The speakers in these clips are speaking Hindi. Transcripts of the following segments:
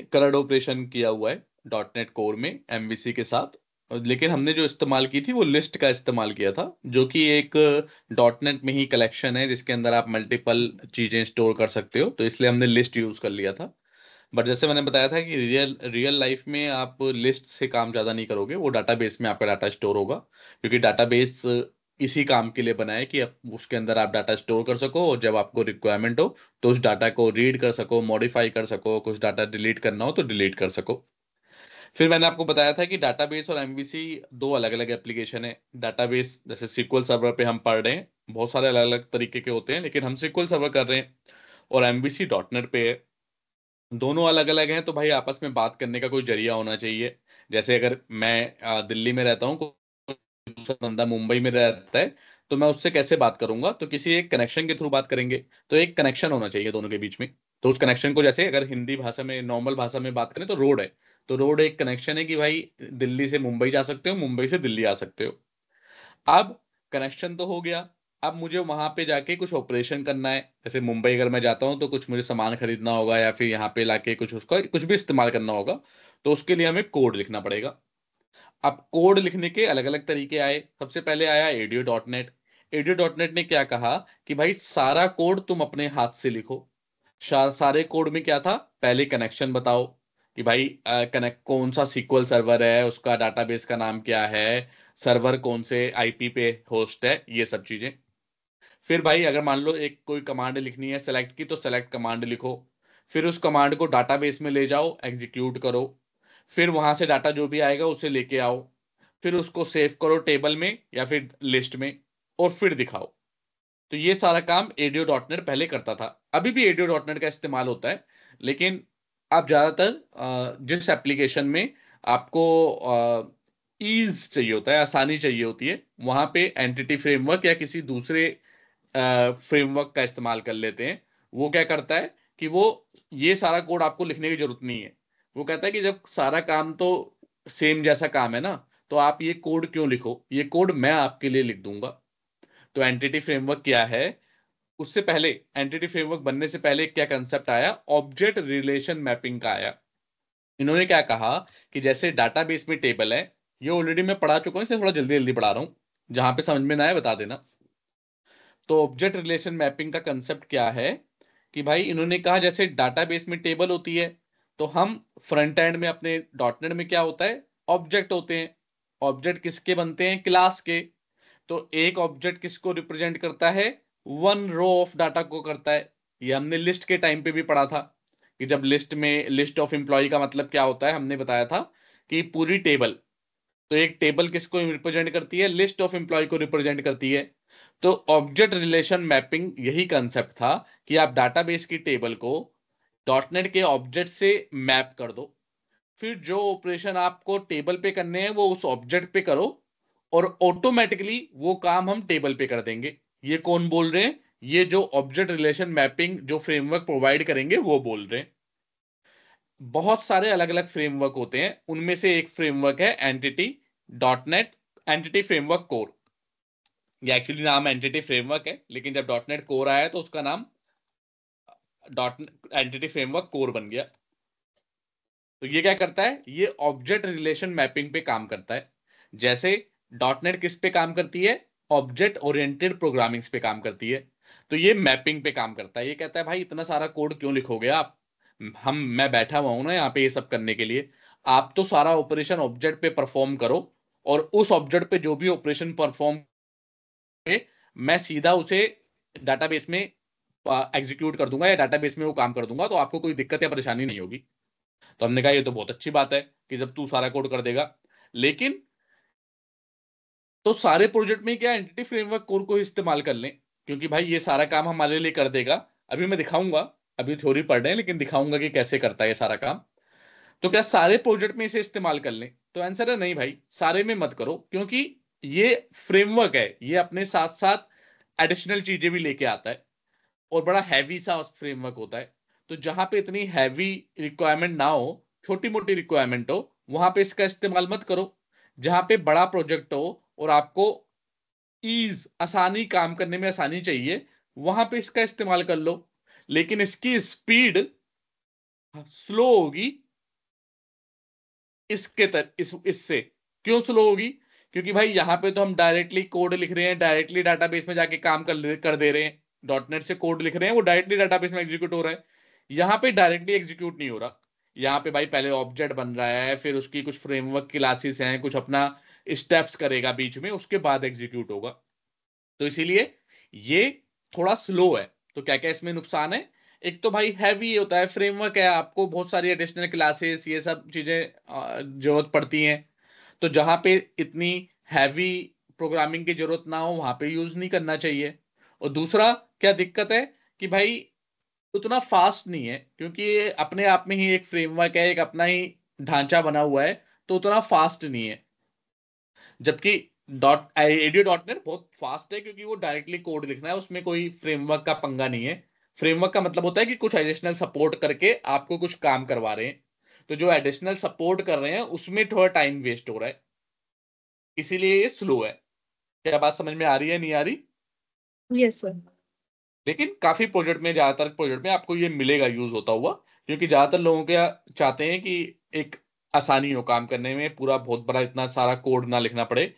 करड ऑपरेशन किया हुआ है डॉट नेट कोर में एमवीसी के साथ। लेकिन हमने जो इस्तेमाल की थी वो लिस्ट का इस्तेमाल किया था, जो कि एक डॉट नेट में ही कलेक्शन है जिसके अंदर आप मल्टीपल चीजें स्टोर कर सकते हो, तो इसलिए हमने लिस्ट यूज कर लिया था। बट जैसे मैंने बताया था कि रियल रियल लाइफ में आप लिस्ट से काम ज्यादा नहीं करोगे, वो डाटाबेस में आपका डाटा स्टोर होगा, क्योंकि डाटाबेस इसी काम के लिए बना है कि आप उसके अंदर आप डाटा स्टोर कर सको और जब आपको रिक्वायरमेंट हो तो उस डाटा को रीड कर सको, मॉडिफाई कर सको, कुछ डाटा डिलीट करना हो तो डिलीट कर सको। फिर मैंने आपको बताया था कि डाटाबेस और एमवीसी दो अलग अलग एप्लीकेशन है। डाटाबेस जैसे सिक्वल सर्वर पे हम पढ़ रहे हैं, बहुत सारे अलग अलग तरीके के होते हैं, लेकिन हम सिक्वल सर्वर कर रहे हैं, और एमवीसी डॉट नेट पे है। दोनों अलग अलग हैं, तो भाई आपस में बात करने का कोई जरिया होना चाहिए। जैसे अगर मैं दिल्ली में रहता हूँ, कोई दूसरा बंदा मुंबई में रहता है, तो मैं उससे कैसे बात करूंगा, तो किसी एक कनेक्शन के थ्रू बात करेंगे। तो एक कनेक्शन होना चाहिए दोनों के बीच में। तो उस कनेक्शन को, जैसे अगर हिंदी भाषा में नॉर्मल भाषा में बात करें तो रोड है, तो रोड एक कनेक्शन है कि भाई दिल्ली से मुंबई जा सकते हो, मुंबई से दिल्ली आ सकते हो। अब कनेक्शन तो हो गया, अब मुझे वहां पे जाके कुछ ऑपरेशन करना है। जैसे मुंबई अगर मैं जाता हूँ तो कुछ मुझे सामान खरीदना होगा या फिर यहाँ पे लाके कुछ उसका कुछ भी इस्तेमाल करना होगा, तो उसके लिए हमें कोड लिखना पड़ेगा। अब कोड लिखने के अलग अलग तरीके आए। सबसे पहले आया audio dot net. Audio dot net ने क्या कहा कि भाई सारा कोड तुम अपने हाथ से लिखो। सारे कोड में क्या था, पहले कनेक्शन बताओ कि भाई कनेक्ट कौन सा सीक्वल सर्वर है, उसका डाटाबेस का नाम क्या है, सर्वर कौन से आईपी पे होस्ट है, ये सब चीजें। फिर भाई अगर मान लो एक कोई कमांड लिखनी है सेलेक्ट की, तो सेलेक्ट कमांड लिखो। फिर उस कमांड को डाटाबेस में ले जाओ, एग्जीक्यूट करो। फिर वहां से डाटा जो भी आएगा उसे लेके आओ। फिर उसको सेव करो टेबल में या फिर लिस्ट में, और फिर दिखाओ। तो ये सारा काम एडियो डॉट नेट पहले करता था, अभी भी एडियो डॉट नेट का इस्तेमाल होता है। लेकिन आप ज्यादातर जिस एप्लीकेशन में आपको ईज चाहिए होता है, आसानी चाहिए होती है, वहां पे एंटिटी फ्रेमवर्क या किसी दूसरे फ्रेमवर्क का इस्तेमाल कर लेते हैं। वो क्या करता है कि वो ये सारा कोड आपको लिखने की जरूरत नहीं है। वो कहता है कि जब सारा काम तो सेम जैसा काम है ना, तो आप ये कोड क्यों लिखो, ये कोड मैं आपके लिए लिख दूंगा। तो एंटिटी फ्रेमवर्क क्या है, उससे पहले एंटिटी फ्रेमवर्क बनने से पहले क्या कंसेप्ट आया, ऑब्जेक्ट रिलेशन मैपिंग का आया। इन्होंने क्या कहा कि जैसे डाटाबेस में टेबल है, ये ऑलरेडी मैं पढ़ा चुका हूं, इसलिए थोड़ा जल्दी जल्दी पढ़ा रहा हूं, जहां पे समझ में ना आए बता देना। तो ऑब्जेक्ट रिलेशन मैपिंग का कंसेप्ट क्या है कि भाई इन्होंने कहा जैसे डाटाबेस में टेबल होती है, तो हम फ्रंट एंड में अपने डॉट नेट में क्या होता है, ऑब्जेक्ट होते हैं। ऑब्जेक्ट किसके बनते हैं, क्लास के। तो एक ऑब्जेक्ट किसको रिप्रेजेंट करता है, वन रो ऑफ डाटा को करता है। ये हमने लिस्ट के टाइम पे भी पढ़ा था कि जब लिस्ट में लिस्ट ऑफ एम्प्लॉय का मतलब क्या होता है, हमने बताया था कि पूरी टेबल। तो एक टेबल किसको रिप्रेजेंट करती है, लिस्ट ऑफ एम्प्लॉय को रिप्रेजेंट करती है। तो ऑब्जेक्ट रिलेशन मैपिंग यही कंसेप्ट था कि आप डाटाबेस की टेबल को डॉटनेट के ऑब्जेक्ट से मैप कर दो। फिर जो ऑपरेशन आपको टेबल पे करने हैं वो उस ऑब्जेक्ट पे करो, और ऑटोमेटिकली वो काम हम टेबल पे कर देंगे। ये कौन बोल रहे हैं, ये जो ऑब्जेक्ट रिलेशन मैपिंग जो फ्रेमवर्क प्रोवाइड करेंगे वो बोल रहे हैं। बहुत सारे अलग अलग फ्रेमवर्क होते हैं, उनमें से एक फ्रेमवर्क है entity dot net, entity framework core. ये एक्चुअली नाम एंटिटी फ्रेमवर्क है, लेकिन जब डॉट नेट कोर आया तो उसका नाम डॉट एंटिटी फ्रेमवर्क कोर बन गया। तो ये क्या करता है, ये ऑब्जेक्ट रिलेशन मैपिंग पे काम करता है। जैसे डॉट नेट किस पे काम करती है, ऑब्जेक्ट ओरिएंटेड प्रोग्रामिंग्स पे काम करती है, तो ये मैपिंग पे काम करता है। ये कहता है भाई इतना सारा कोड क्यों लिखोगे आप, हम मैं बैठा हुआ हूं ना यहाँ पे ये सब करने के लिए। आप तो सारा ऑपरेशन ऑब्जेक्ट पे परफॉर्म करो, और उस ऑब्जेक्ट पे जो भी ऑपरेशन परफॉर्म पे मैं सीधा उसे डाटाबेस में एग्जीक्यूट कर दूंगा या डाटाबेस में वो काम कर दूंगा, तो आपको कोई दिक्कत या परेशानी नहीं होगी। तो हमने कहा ये तो बहुत अच्छी बात है कि जब तू सारा कोड कर देगा। लेकिन तो सारे प्रोजेक्ट में क्या एंटिटी फ्रेमवर्क कोड को इस्तेमाल कर लें, क्योंकि भाई ये सारा काम हमारे लिए कर देगा। अभी मैं दिखाऊंगा, अभी थ्योरी पढ़ रहे हैं लेकिन दिखाऊंगा कि कैसे करता है ये सारा काम। तो क्या सारे प्रोजेक्ट में इसे इस्तेमाल कर लें, तो आंसर है नहीं भाई, सारे में मत करो, क्योंकि ये फ्रेमवर्क है, ये अपने साथ साथ एडिशनल चीजें भी लेके आता है, और बड़ा हैवी सा फ्रेमवर्क होता है। तो जहां पे इतनी हैवी रिक्वायरमेंट ना हो, छोटी मोटी रिक्वायरमेंट हो, वहां पे इसका इस्तेमाल मत करो। जहां पे बड़ा प्रोजेक्ट हो और आपको ईज आसानी काम करने में आसानी चाहिए, वहां पे इसका इस्तेमाल कर लो। लेकिन इसकी स्पीड स्लो होगी इससे क्यों स्लो होगी? क्योंकि भाई यहाँ पे तो हम डायरेक्टली कोड लिख रहे हैं, डायरेक्टली डाटाबेस में जाके काम कर दे रहे हैं। डॉटनेट से कोड लिख रहे हैं, वो डायरेक्टली डाटाबेस में एग्जीक्यूट हो रहा है। यहाँ पे डायरेक्टली एग्जीक्यूट नहीं हो रहा। यहाँ पे भाई पहले ऑब्जेक्ट बन रहा है, फिर उसकी कुछ फ्रेमवर्क क्लासेस हैं, कुछ अपना स्टेप्स करेगा बीच में, उसके बाद एग्जीक्यूट होगा। तो इसीलिए ये थोड़ा स्लो है। तो क्या क्या इसमें नुकसान है? एक तो भाई हैवी होता है, फ्रेमवर्क है, आपको बहुत सारी एडिशनल क्लासेस ये सब चीजें जरूरत पड़ती हैं। तो जहां पे इतनी हैवी प्रोग्रामिंग की जरूरत ना हो वहां पे यूज नहीं करना चाहिए। और दूसरा क्या दिक्कत है कि भाई उतना फास्ट नहीं है, क्योंकि ये अपने आप में ही एक फ्रेमवर्क है, एक अपना ही ढांचा बना हुआ है, तो उतना फास्ट नहीं है। जबकि ADO.NET बहुत फास्ट है, क्योंकि वो डायरेक्टली कोड लिखना है, उसमें कोई फ्रेमवर्क का पंगा नहीं है। फ्रेमवर्क का मतलब होता है कि कुछ एडिशनल सपोर्ट करके आपको कुछ काम करवा रहे हैं। तो जो एडिशनल सपोर्ट कर रहे हैं उसमें थोड़ा टाइम वेस्ट हो रहा है, इसीलिए ये स्लो है। क्या बात समझ में आ रही है, नहीं आ रही? Yes sir. लेकिन काफी प्रोजेक्ट में, ज्यादातर प्रोजेक्ट में आपको ये मिलेगा यूज होता हुआ, क्योंकि ज्यादातर लोगों के चाहते हैं कि एक आसानी हो काम करने में, पूरा बहुत बड़ा इतना सारा कोड ना लिखना पड़े।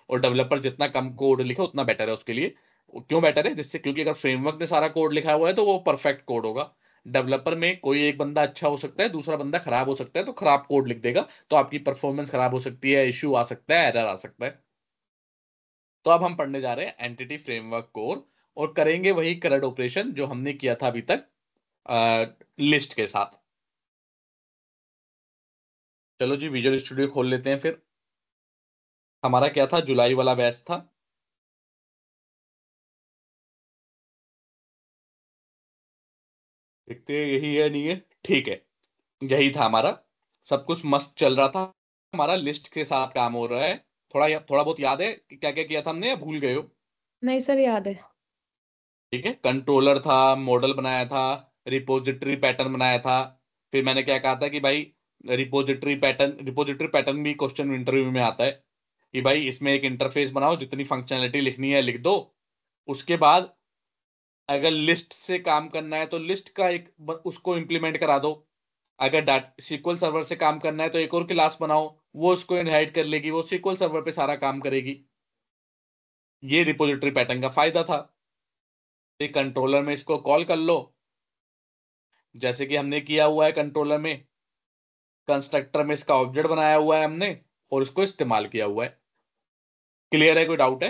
और डेवलपर जितना कम कोड लिखे उतना बेटर है उसके लिए। क्यों बेटर है? जिससे क्योंकि अगर फ्रेमवर्क ने सारा कोड लिखा हुआ है तो वो परफेक्ट कोड होगा। डेवलपर में कोई एक बंदा अच्छा हो सकता है, दूसरा बंदा खराब हो सकता है, तो खराब कोड लिख देगा, तो आपकी परफॉर्मेंस खराब हो सकती है, इश्यू आ सकता है, एरर आ सकता है। तो अब हम पढ़ने जा रहे हैं एंटिटी फ्रेमवर्क कोर, और करेंगे वही करंट ऑपरेशन जो हमने किया था अभी तक लिस्ट के साथ। चलो जी, विजुअल स्टूडियो खोल लेते हैं फिर। हमारा क्या था, जुलाई वाला बैच था। देखते हैं यही है नहीं है। ठीक है, यही था हमारा। सब कुछ मस्त चल रहा था, हमारा लिस्ट के साथ काम हो रहा है। थोड़ा बहुत याद है कि क्या क्या किया था हमने, या भूल गए हो? नहीं सर, याद है। ठीक है, कंट्रोलर था, मॉडल बनाया था, रिपोजिटरी पैटर्न बनाया था। फिर मैंने क्या कहा था कि भाई रिपोजिटरी पैटर्न भी क्वेश्चन इंटरव्यू में आता है, कि भाई इसमें एक इंटरफेस बनाओ, जितनी फंक्शनैलिटी लिखनी है लिख दो। उसके बाद अगर लिस्ट से काम करना है तो लिस्ट का उसको इंप्लीमेंट करा दो। अगर डाट सीक्वल सर्वर से काम करना है तो एक और क्लास बनाओ, वो उसको इनहेरिट कर लेगी, वो सीक्वल सर्वर पे सारा काम करेगी। ये रिपोजिटरी पैटर्न का फायदा था। एक कंट्रोलर में इसको कॉल कर लो, जैसे कि हमने किया हुआ है कंट्रोलर में। कंस्ट्रक्टर में इसका ऑब्जेक्ट बनाया हुआ है हमने, और उसको इस्तेमाल किया हुआ है। क्लियर है? कोई डाउट है?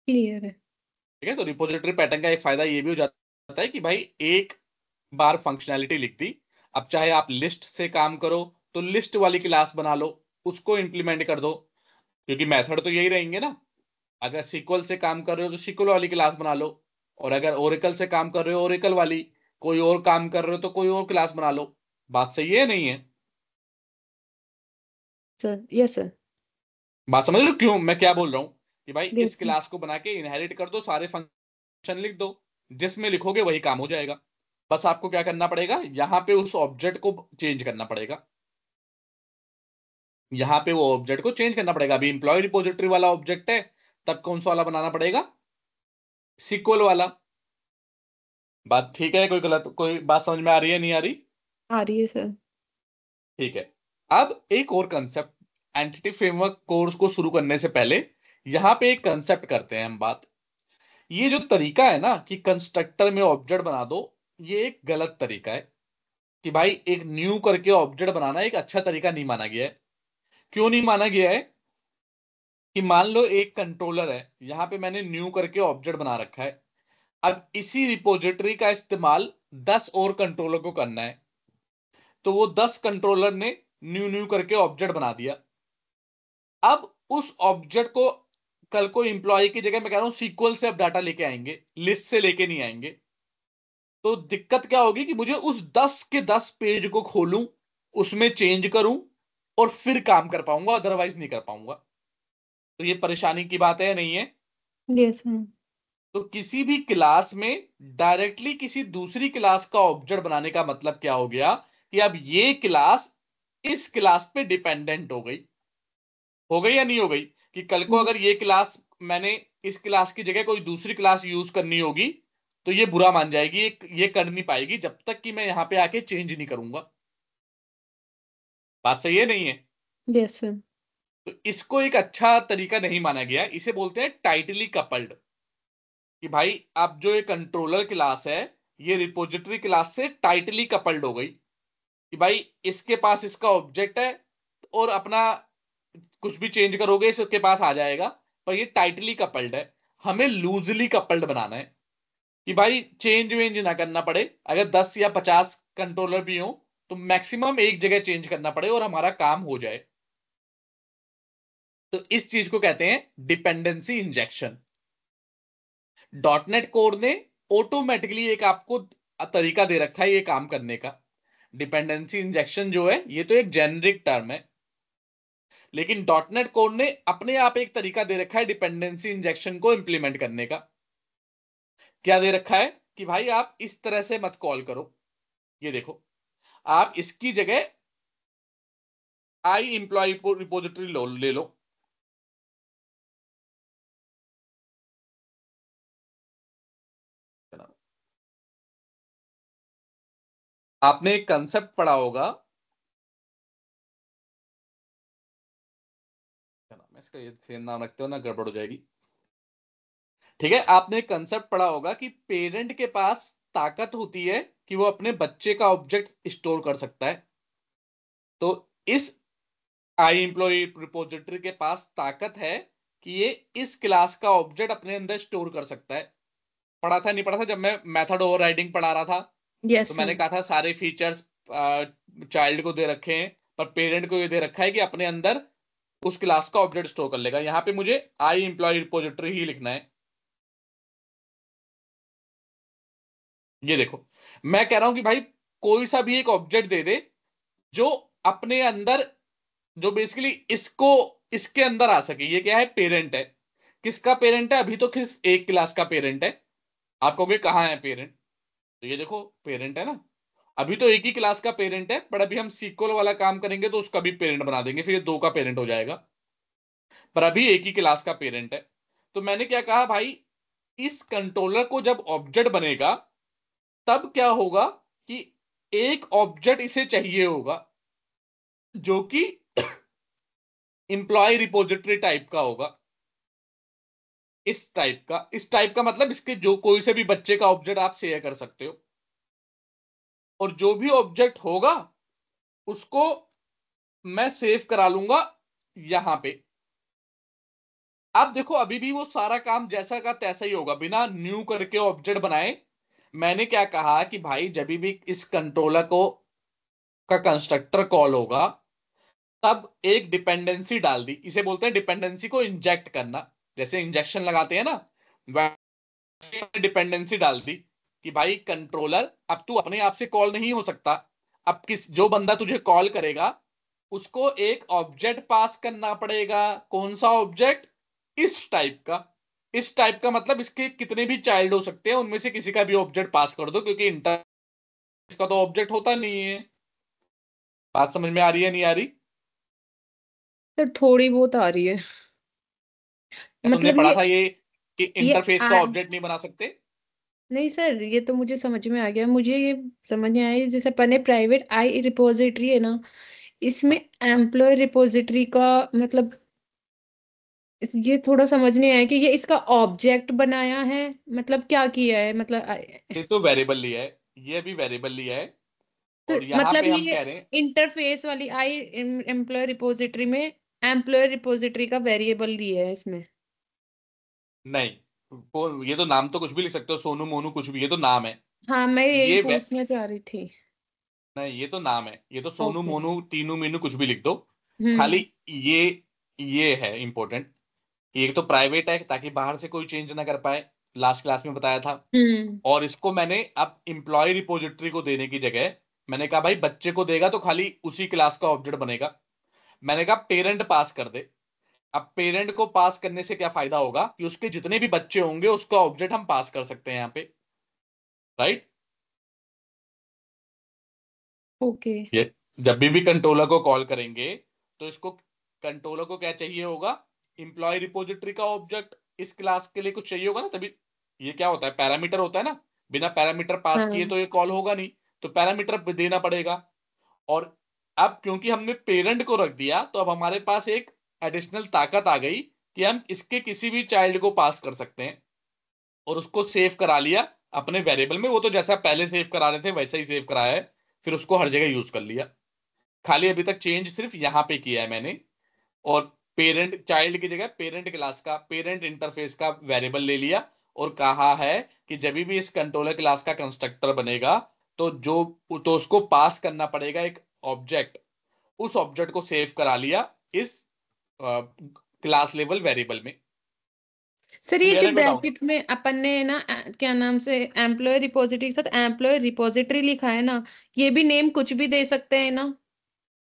क्लियर है। ठीक है, तो रिपोजिटरी पैटर्न का एक फायदा ये भी हो जाता है कि भाई एक बार फंक्शनैलिटी लिख दी, अब चाहे आप लिस्ट से काम करो तो लिस्ट वाली क्लास बना लो, उसको इंप्लीमेंट कर दो, क्योंकि मेथड तो यही रहेंगे ना। अगर सीक्वल से काम कर रहे हो तो सीक्वल वाली क्लास बना लो, और अगर ओरेकल से काम कर रहे हो ओरेकल वाली, कोई और काम कर रहे हो तो कोई और क्लास बना लो। बात सही है नहीं है? Sir yes sir. बात समझ लो क्यों मैं क्या बोल रहा हूं, कि भाई इस यस सर। क्लास को बना के इनहेरिट कर दो, सारे फंक्शन लिख दो, जिसमें लिखोगे वही काम हो जाएगा। बस आपको क्या करना पड़ेगा, यहां पे उस ऑब्जेक्ट को चेंज करना पड़ेगा। यहां पे वो ऑब्जेक्ट को चेंज करना पड़ेगा। अभी इंप्लॉय रिपोजिटरी वाला ऑब्जेक्ट है, तब कौन सा वाला बनाना पड़ेगा? सीक्वल वाला। बात ठीक है? कोई बात समझ में आ रही है, नहीं आ रही? आ रही है सर। ठीक है। अब एक और कंसेप्ट, एंटिटी फ्रेमवर्क कोर्स को शुरू करने से पहले यहां पे एक कंसेप्ट करते हैं हम बात। ये जो तरीका है ना कि कंस्ट्रक्टर में ऑब्जेक्ट बना दो, ये एक गलत तरीका है। कि भाई एक न्यू करके ऑब्जेक्ट बनाना एक अच्छा तरीका नहीं माना गया है। क्यों नहीं माना गया है? कि मान लो एक कंट्रोलर है, यहां पे मैंने न्यू करके ऑब्जेक्ट बना रखा है। अब इसी रिपोजिटरी का इस्तेमाल 10 और कंट्रोलर को करना है, तो वो 10 कंट्रोलर ने न्यू न्यू करके ऑब्जेक्ट बना दिया। अब उस ऑब्जेक्ट को कल को इंप्लॉय की जगह मैं कह रहा हूं सीक्वल से अब डाटा लेके आएंगे, लिस्ट से लेके नहीं आएंगे। तो दिक्कत क्या होगी कि मुझे उस 10 के 10 पेज को खोलूं, उसमें चेंज करूं, और फिर काम कर पाऊंगा, अदरवाइज नहीं कर पाऊंगा। तो ये परेशानी की बात है, नहीं है? Yes sir. तो किसी भी क्लास में डायरेक्टली किसी दूसरी क्लास का ऑब्जेक्ट बनाने का मतलब क्या हो गया, कि अब ये क्लास इस क्लास पे डिपेंडेंट हो गई या नहीं हो गई? कि कल को अगर ये क्लास मैंने इस क्लास की जगह कोई दूसरी क्लास यूज करनी होगी, तो ये बुरा मान जाएगी, ये कर नहीं पाएगी जब तक कि मैं यहां पे आके चेंज नहीं करूंगा। बात सही है नहीं है? Yes sir. तो इसको एक अच्छा तरीका नहीं माना गया, इसे बोलते हैं टाइटली कपल्ड। कि भाई अब जो ये कंट्रोलर क्लास है, ये रिपोजिटरी क्लास से टाइटली कपल्ड हो गई, कि भाई इसके पास इसका ऑब्जेक्ट है और अपना कुछ भी चेंज करोगे इसके पास आ जाएगा, पर ये टाइटली कपल्ड है। हमें लूजली कपल्ड बनाना है कि भाई चेंज वेंज ना करना पड़े। अगर 10 या 50 कंट्रोलर भी हो तो मैक्सिमम एक जगह चेंज करना पड़े और हमारा काम हो जाए। तो इस चीज को कहते हैं डिपेंडेंसी इंजेक्शन। डॉटनेट कोड ने ऑटोमेटिकली एक आपको तरीका दे रखा है ये काम करने का। डिपेंडेंसी इंजेक्शन जो है ये तो एक जेनरिक टर्म है, लेकिन डॉटनेट कोड ने अपने आप एक तरीका दे रखा है डिपेंडेंसी इंजेक्शन को इंप्लीमेंट करने का। क्या दे रखा है कि भाई आप इस तरह से मत कॉल करो। ये देखो, आप इसकी जगह आई इंप्लॉय रिपोजिटरी ले लो। आपने एक कंसेप्ट पढ़ा होगा, क्या नाम है इसका, ये सेम नाम रखते हो ना गड़बड़ हो जाएगी। ठीक है, आपने एक कंसेप्ट पढ़ा होगा कि पेरेंट के पास ताकत होती है कि वो अपने बच्चे का ऑब्जेक्ट स्टोर कर सकता है। तो इस आई एम्प्लॉय रिपोजिटरी के पास ताकत है कि ये इस क्लास का ऑब्जेक्ट अपने अंदर स्टोर कर सकता है। पढ़ा था नहीं पढ़ा था? जब मैं मेथड ओवरराइडिंग पढ़ा रहा था तो यस मैंने सर। कहा था सारे फीचर्स चाइल्ड को दे रखे हैं, पर पेरेंट को ये दे रखा है कि अपने अंदर उस क्लास का ऑब्जेक्ट स्टोर कर लेगा। यहां पे मुझे आई एम्प्लॉय रिपोजिटरी ही लिखना है। ये देखो, मैं कह रहा हूं कि भाई कोई सा भी एक ऑब्जेक्ट दे दे जो अपने अंदर, जो बेसिकली इसको इसके अंदर आ सके। ये क्या है? पेरेंट है। किसका पेरेंट है? अभी तो किस एक क्लास का पेरेंट है। आप कहोगे कहाँ है पेरेंट? तो ये देखो पेरेंट है ना, अभी तो एक ही क्लास का पेरेंट है, पर अभी हम सीक्वल वाला काम करेंगे तो उसका भी पेरेंट बना देंगे, फिर ये दो का पेरेंट हो जाएगा। पर अभी एक ही क्लास का पेरेंट है। तो मैंने क्या कहा भाई, इस कंट्रोलर को जब ऑब्जेक्ट बनेगा तब क्या होगा कि एक ऑब्जेक्ट इसे चाहिए होगा जो कि इंप्लॉय रिपोजिटरी टाइप का होगा। इस टाइप का मतलब इसके जो कोई से भी बच्चे का ऑब्जेक्ट आप शेयर कर सकते हो, और जो भी ऑब्जेक्ट होगा उसको मैं सेव करा लूंगा यहां पे। अब देखो अभी भी वो सारा काम जैसा का तैसा ही होगा, बिना न्यू करके ऑब्जेक्ट बनाए। मैंने क्या कहा कि भाई जब भी इस कंट्रोलर को का कंस्ट्रक्टर कॉल होगा तब एक डिपेंडेंसी डाल दी, इसे बोलते हैं डिपेंडेंसी को इंजेक्ट करना। जैसे इंजेक्शन लगाते हैं ना, वैसे डिपेंडेंसी डाल दी कि भाई कंट्रोलर अब तू अपने आप से कॉल नहीं हो सकता। अब किस जो बंदा तुझे कॉल करेगा उसको एक ऑब्जेक्ट पास करना पड़ेगा। कौन सा ऑब्जेक्ट? इस टाइप का। इस टाइप का मतलब इसके कितने भी चाइल्ड हो सकते हैं, उनमें से किसी का भी ऑब्जेक्ट पास कर दो, क्योंकि इंटर इसका तो ऑब्जेक्ट होता नहीं है। बात समझ में आ रही है नहीं आ रही? सर थोड़ी बहुत आ रही है। या तुमने मतलब पढ़ा था ये कि ये इंटरफेस का ऑब्जेक्ट नहीं बना सकते? नहीं सर, ये तो मुझे समझ में आ गया। मुझे ये समझ में आया जैसे अपने प्राइवेट आई रिपोजिटरी है ना, इसमें हाँ, एम्प्लॉय रिपोजिटरी का मतलब ये थोड़ा समझ नहीं आया कि ये इसका ऑब्जेक्ट बनाया है, मतलब क्या किया है मतलब ये तो वेरिएबल लिया है, ये भी वेरिएबल लिया है। तो और यहां मतलब पे हम ये कह रहे हैं इंटरफेस वाली आई एम्प्लॉय रिपोजिटरी में एम्प्लॉय रिपोजिटरी का वेरिएबल लिया है इसमें। नहीं, ये तो नाम तो कुछ भी लिख सकते हो, सोनू मोनू कुछ भी, ये तो नाम है। हाँ, मैं यही ये पूछना चाह रही थी। नहीं, ये तो नाम है, ये तो सोनू ओके। मोनू तीनू मीनू कुछ भी लिख दो। खाली हम्म। ये ये है इंपॉर्टेंट कि एक तो प्राइवेट है ताकि बाहर से कोई चेंज ना कर पाए, लास्ट क्लास में बताया था। हम्म। और इसको मैंने अब इंप्लॉय रिपोजिटरी को देने की जगह मैंने कहा भाई बच्चे को देगा तो खाली उसी क्लास का ऑब्जेक्ट बनेगा। मैंने कहा पेरेंट पास कर दे। अब पेरेंट को पास करने से क्या फायदा होगा कि उसके जितने भी बच्चे होंगे उसका ऑब्जेक्ट हम पास कर सकते हैं यहाँ पे। राइट? ओके। ये जब भी कंट्रोलर को कॉल करेंगे तो इसको कंट्रोलर को क्या चाहिए होगा? इंप्लॉय रिपोजिटरी का ऑब्जेक्ट इस क्लास के लिए कुछ चाहिए होगा ना, तभी। ये क्या होता है? पैरामीटर होता है ना, बिना पैरामीटर पास किए हाँ। तो ये कॉल होगा नहीं, तो पैरामीटर देना पड़ेगा। और अब क्योंकि हमने पेरेंट को रख दिया तो अब हमारे पास एक एडिशनल ताकत आ गई कि हम इसके किसी भी चाइल्ड को पास कर सकते हैं, और उसको सेव करा लिया अपने वेरिएबल में। वो तो जैसा पहले सेव करा रहे थे वैसा ही सेव कराया है, फिर उसको हर जगह यूज कर लिया। खाली अभी तक चेंज सिर्फ यहां पे किया है मैंने, और पेरेंट चाइल्ड की जगह पेरेंट क्लास का पेरेंट इंटरफेस का वेरिएबल ले लिया, और कहा है कि जब भी इस कंट्रोलर क्लास का कंस्ट्रक्टर बनेगा तो तो उसको पास करना पड़ेगा एक ऑब्जेक्ट। उस ऑब्जेक्ट को सेव करा लिया इस क्लास लेवल वेरिएबल में। सर ये क्लियर जो है कोई डाउट? ब्रैकेट में अपन ने ना क्या नाम से एम्प्लॉय रिपोजिटरी के साथ एम्प्लॉय रिपोजिटरी लिखा है ना, ये भी नेम कुछ भी दे सकते हैं ना?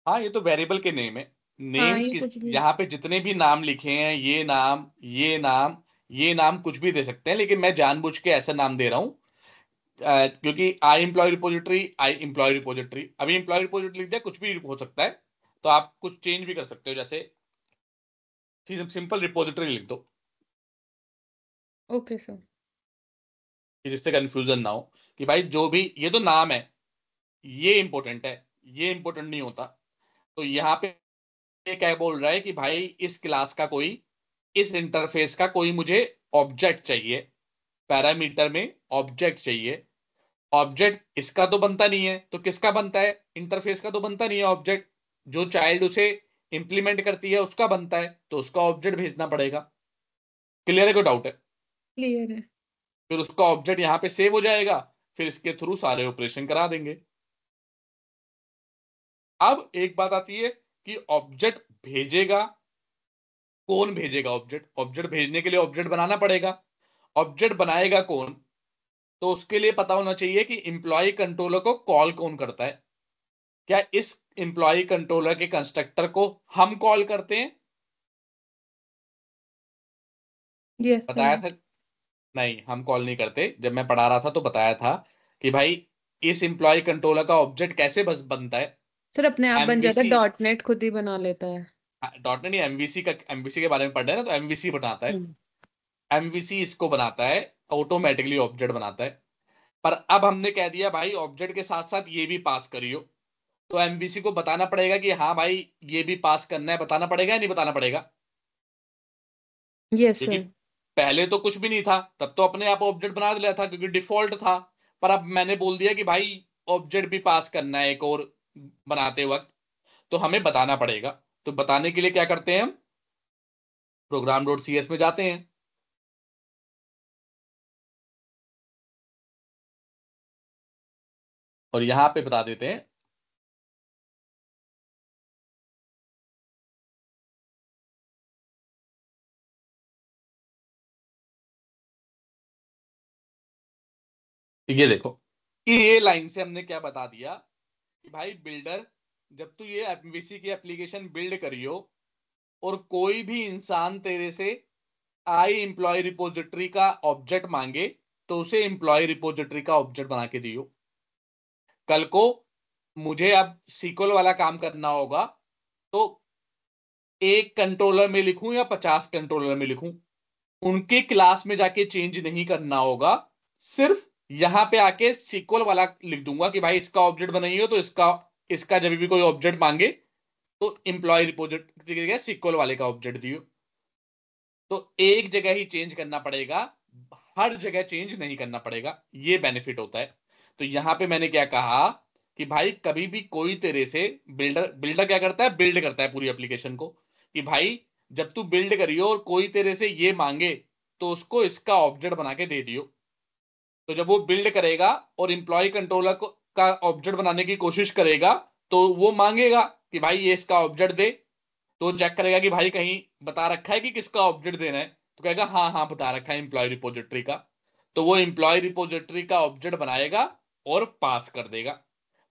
हाँ, ये तो वेरिएबल के नेम है। हाँ नेम ये किस, कुछ भी। यहाँ पे जितने भी नाम लिखे हैं, ये नाम, ये नाम, ये नाम कुछ भी दे सकते हैं, लेकिन मैं जानबूझ के ऐसा नाम दे रहा हूँ क्योंकि आई एम्प्लॉय रिपोजिटरी, अभी एम्प्लॉय रिपोजिटरी लिख दिया, कुछ भी हो सकता है। तो आप कुछ चेंज भी कर सकते हो, जैसे सिंपल रिपोजिटरी लिख दो, ओके सर। कि जिससे कंफ्यूजन ना हो कि भाई जो भी ये तो नाम है, ये इंपॉर्टेंट है, ये इंपॉर्टेंट नहीं होता। तो यहाँ पे ये क्या बोल रहा है कि भाई इस क्लास का कोई, इस इंटरफेस का कोई मुझे ऑब्जेक्ट चाहिए, पैरामीटर में ऑब्जेक्ट चाहिए। ऑब्जेक्ट इसका तो बनता नहीं है, तो किसका बनता है? इंटरफेस का तो बनता नहीं है ऑब्जेक्ट। जो चाइल्ड उसे इंप्लीमेंट करती है उसका बनता है, तो उसका ऑब्जेक्ट भेजना पड़ेगा। क्लियर है? कोई डाउट है? क्लियर है। फिर उसका ऑब्जेक्ट यहाँ पे सेव हो जाएगा, फिर इसके थ्रू सारे ऑपरेशन करा देंगे। अब एक बात आती है कि ऑब्जेक्ट भेजेगा कौन? भेजेगा ऑब्जेक्ट, ऑब्जेक्ट भेजने के लिए ऑब्जेक्ट बनाना पड़ेगा। ऑब्जेक्ट बनाएगा कौन? तो उसके लिए पता होना चाहिए कि इंप्लॉय कंट्रोलर को कॉल कौन करता है। क्या इस इंप्लॉय कंट्रोलर के कंस्ट्रक्टर को हम कॉल करते हैं? यस बताया सर। था? नहीं, हम कॉल नहीं करते। जब मैं पढ़ा रहा था तो बताया था कि भाई इस इंप्लॉय कंट्रोलर का ऑब्जेक्ट कैसे बस बनता है। सर अपने आप बन जाता है, एमवीसी, डॉट नेट खुद ही बना लेता है। डॉट नेट, एमवीसी का, एमवीसी के बारे में पढ़ रहे हैं ना, तो एमवीसी बनाता है। हम्म। एमवीसी इसको बनाता है, ऑटोमेटिकली ऑब्जेक्ट बनाता है। पर अब हमने कह दिया भाई ऑब्जेक्ट के साथ साथ ये भी पास करियो, तो एमवीसी को बताना पड़ेगा कि हाँ भाई ये भी पास करना है, बताना पड़ेगा या नहीं बताना पड़ेगा? यस क्योंकि सर। पहले तो कुछ भी नहीं था, तब तो अपने आप ऑब्जेक्ट बना लिया था क्योंकि डिफॉल्ट था। पर अब मैंने बोल दिया कि भाई ऑब्जेक्ट भी पास करना है एक और बनाते वक्त, तो हमें बताना पड़ेगा। तो बताने के लिए क्या करते हैं हम? प्रोग्राम डॉट सी एस में जाते हैं, और यहां पे बता देते हैं। ये देखो, ये लाइन से हमने क्या बता दिया कि भाई बिल्डर, जब तू ये एमवीसी की एप्लीकेशन बिल्ड करियो और कोई भी इंसान तेरे से आई इंप्लॉय रिपोजिटरी का ऑब्जेक्ट मांगे, तो उसे इंप्लॉय रिपोजिटरी का ऑब्जेक्ट बना के दियो। कल को मुझे अब सीक्वल वाला काम करना होगा, तो एक कंट्रोलर में लिखूं या 50 कंट्रोलर में लिखूं, उनके क्लास में जाके चेंज नहीं करना होगा। सिर्फ यहां पे आके सीक्वल वाला लिख दूंगा कि भाई इसका ऑब्जेक्ट बनाइए, तो इसका इसका जब भी कोई ऑब्जेक्ट मांगे तो इंप्लॉय रिपोजिटरी की जगह सीक्वल वाले का ऑब्जेक्ट दियो। तो एक जगह ही चेंज करना पड़ेगा, हर जगह चेंज नहीं करना पड़ेगा, ये बेनिफिट होता है। तो यहां पे मैंने क्या कहा कि भाई कभी भी कोई तेरे से, बिल्डर बिल्डर क्या करता है? बिल्ड करता है पूरी एप्लीकेशन को, कि भाई जब तू बिल्ड करियो और कोई तेरे से ये मांगे तो उसको इसका ऑब्जेक्ट बना के दे दियो। तो जब वो बिल्ड करेगा और इंप्लॉय कंट्रोलर को का ऑब्जेक्ट बनाने की कोशिश करेगा, तो वो मांगेगा कि भाई ये इसका ऑब्जेक्ट दे। तो चेक करेगा कि भाई कहीं बता रखा है कि किसका ऑब्जेक्ट देना है, तो कहेगा हाँ हाँ बता रखा है इंप्लॉय रिपोजिटरी का। तो वो इंप्लॉय रिपोजिटरी का ऑब्जेक्ट बनाएगा और पास कर देगा।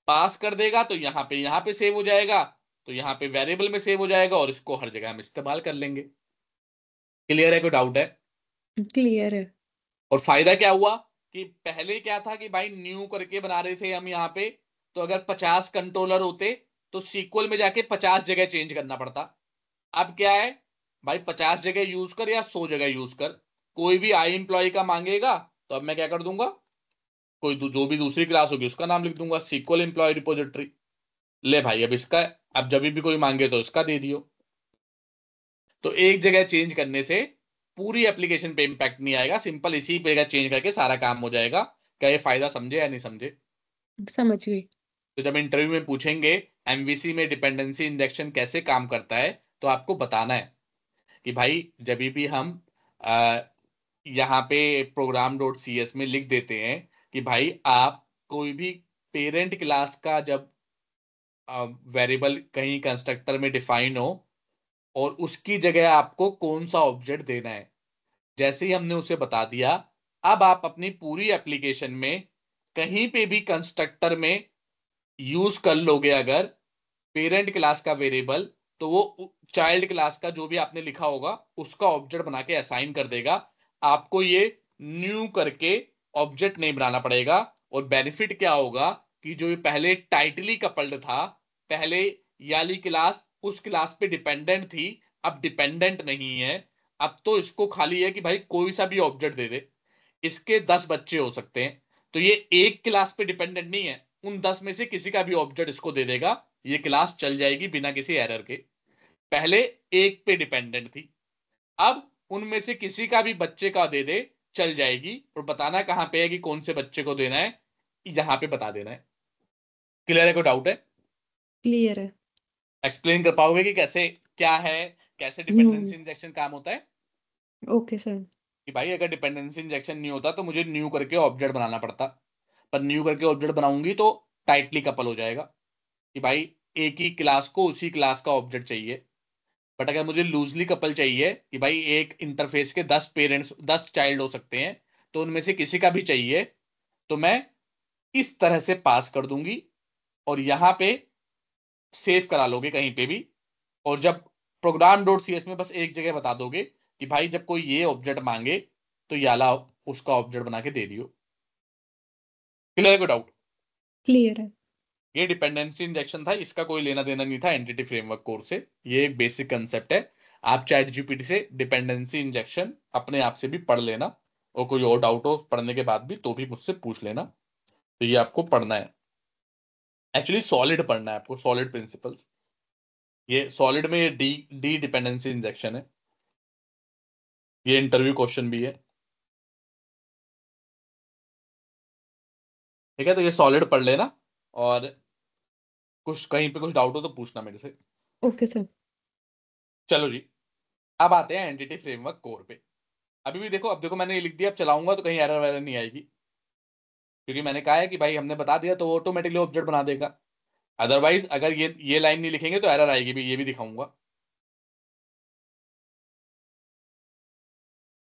पास कर देगा तो यहाँ पे सेव हो जाएगा, तो यहाँ पे वेरिएबल में सेव हो जाएगा, और इसको हर जगह हम इस्तेमाल कर लेंगे। क्लियर है? कोई डाउट है? क्लियर है। और फायदा क्या हुआ कि पहले क्या था कि भाई न्यू करके बना रहे थे हम यहाँ पे, तो अगर 50 कंट्रोलर होते तो सीक्वल में जाके 50 जगह चेंज करना पड़ता। अब क्या है भाई, 50 जगह यूज कर या 100 जगह यूज कर, कोई भी आई इंप्लॉय का मांगेगा तो अब मैं क्या कर दूंगा, जो भी दूसरी क्लास होगी उसका नाम लिख दूंगा, सीक्वल इंप्लॉय रिपोजिटरी। ले भाई अब इसका, अब जब भी कोई मांगे तो इसका दे दियो। तो एक जगह चेंज करने से पूरी एप्लीकेशन पे इंपैक्ट नहीं आएगा, सिंपल इसी पे जगह चेंज करके सारा काम हो जाएगा। क्या ये फायदा समझे या नहीं समझे? समझ गई। तो जब इंटरव्यू में पूछेंगे एमवीसी में डिपेंडेंसी इंजेक्शन कैसे काम करता है, तो आपको बताना है कि भाई जब भी हम आ, यहाँ पे प्रोग्राम डॉट सी एस में लिख देते हैं कि भाई आप कोई भी पेरेंट क्लास का जब वेरिएबल कहीं कंस्ट्रक्टर में डिफाइन हो और उसकी जगह आपको कौन सा ऑब्जेक्ट देना है, जैसे ही हमने उसे बता दिया, अब आप अपनी पूरी एप्लीकेशन में कहीं पे भी कंस्ट्रक्टर में यूज कर लोगे अगर पेरेंट क्लास का वेरिएबल, तो वो चाइल्ड क्लास का जो भी आपने लिखा होगा उसका ऑब्जेक्ट बना के असाइन कर देगा। आपको ये न्यू करके ऑब्जेक्ट नहीं बनाना पड़ेगा। और बेनिफिट क्या होगा कि जो ये पहले टाइटली कपल्ड था, पहले याली क्लास उस क्लास पे डिपेंडेंट थी, अब डिपेंडेंट नहीं है। अब तो इसको खाली है कि भाई कोई सा भी ऑब्जेक्ट दे दे, इसके 10 बच्चे हो सकते हैं, तो ये एक क्लास पे डिपेंडेंट नहीं है, उन 10 में से किसी का भी ऑब्जेक्ट इसको दे देगा, ये क्लास चल जाएगी बिना किसी एरर के। पहले एक पे डिपेंडेंट थी, अब उनमें से किसी का भी बच्चे का दे दे चल जाएगी। और बताना कहां पे है कि कौन से बच्चे को देना है, यहां पे बता देना है। क्लियर है? कोई डाउट है? क्लियर है। एक्सप्लेन कर पाओगे कि कैसे क्या है, कैसे हम्म। डिपेंडेंसी इंजेक्शन काम होता है? Okay sir. कि भाई अगर डिपेंडेंसी इंजेक्शन नहीं होता तो मुझे न्यू करके ऑब्जेक्ट बनाना पड़ता, पर न्यू करके ऑब्जेक्ट बनाऊंगी तो टाइटली कपल हो जाएगा कि भाई एक ही क्लास को उसी क्लास का ऑब्जेक्ट चाहिए। बट अगर मुझे लूजली कपल चाहिए कि भाई एक इंटरफेस के 10 पेरेंट्स 10 चाइल्ड हो सकते हैं, तो उनमें से किसी का भी चाहिए, तो मैं इस तरह से पास कर दूंगी और यहां पे सेव करा लोगे कहीं पे भी। और जब प्रोग्राम डॉट सी एस में बस एक जगह बता दोगे कि भाई जब कोई ये ऑब्जेक्ट मांगे तो याला उसका ऑब्जेक्ट बना के दे दियो। क्लियर है? कोई डाउट? क्लियर है। ये डिपेंडेंसी इंजेक्शन था, इसका कोई लेना देना नहीं था एंटिटी फ्रेमवर्क कोर्स से। ये एक बेसिक कंसेप्ट है। आप चैट जीपीटी से डिपेंडेंसी इंजेक्शन अपने आप से भी पढ़ लेना, और कोई और डाउट हो पढ़ने के बाद भी तो भी मुझसे पूछ लेना। तो ये आपको पढ़ना है, एक्चुअली सॉलिड पढ़ना है आपको, सॉलिड प्रिंसिपल्स। ये सॉलिड में ये डी डी डिपेंडेंसी इंजेक्शन है, ये इंटरव्यू क्वेश्चन भी है। ठीक है, तो ये सॉलिड पढ़ लेना, और कुछ कहीं पे कुछ डाउट हो तो पूछना मेरे से। Okay sir. चलो जी, अब आते हैं एंटिटी फ्रेमवर्क कोर पे। अभी भी देखो, अब देखो मैंने ये लिख दिया, अब चलाऊंगा तो कहीं एरर वैरर नहीं आएगी, क्योंकि मैंने कहा है कि भाई हमने बता दिया तो वो ऑटोमेटिकली ऑब्जेक्ट बना देगा। अदरवाइज अगर ये लाइन नहीं लिखेंगे तो एरर आएगी भी, ये भी दिखाऊंगा।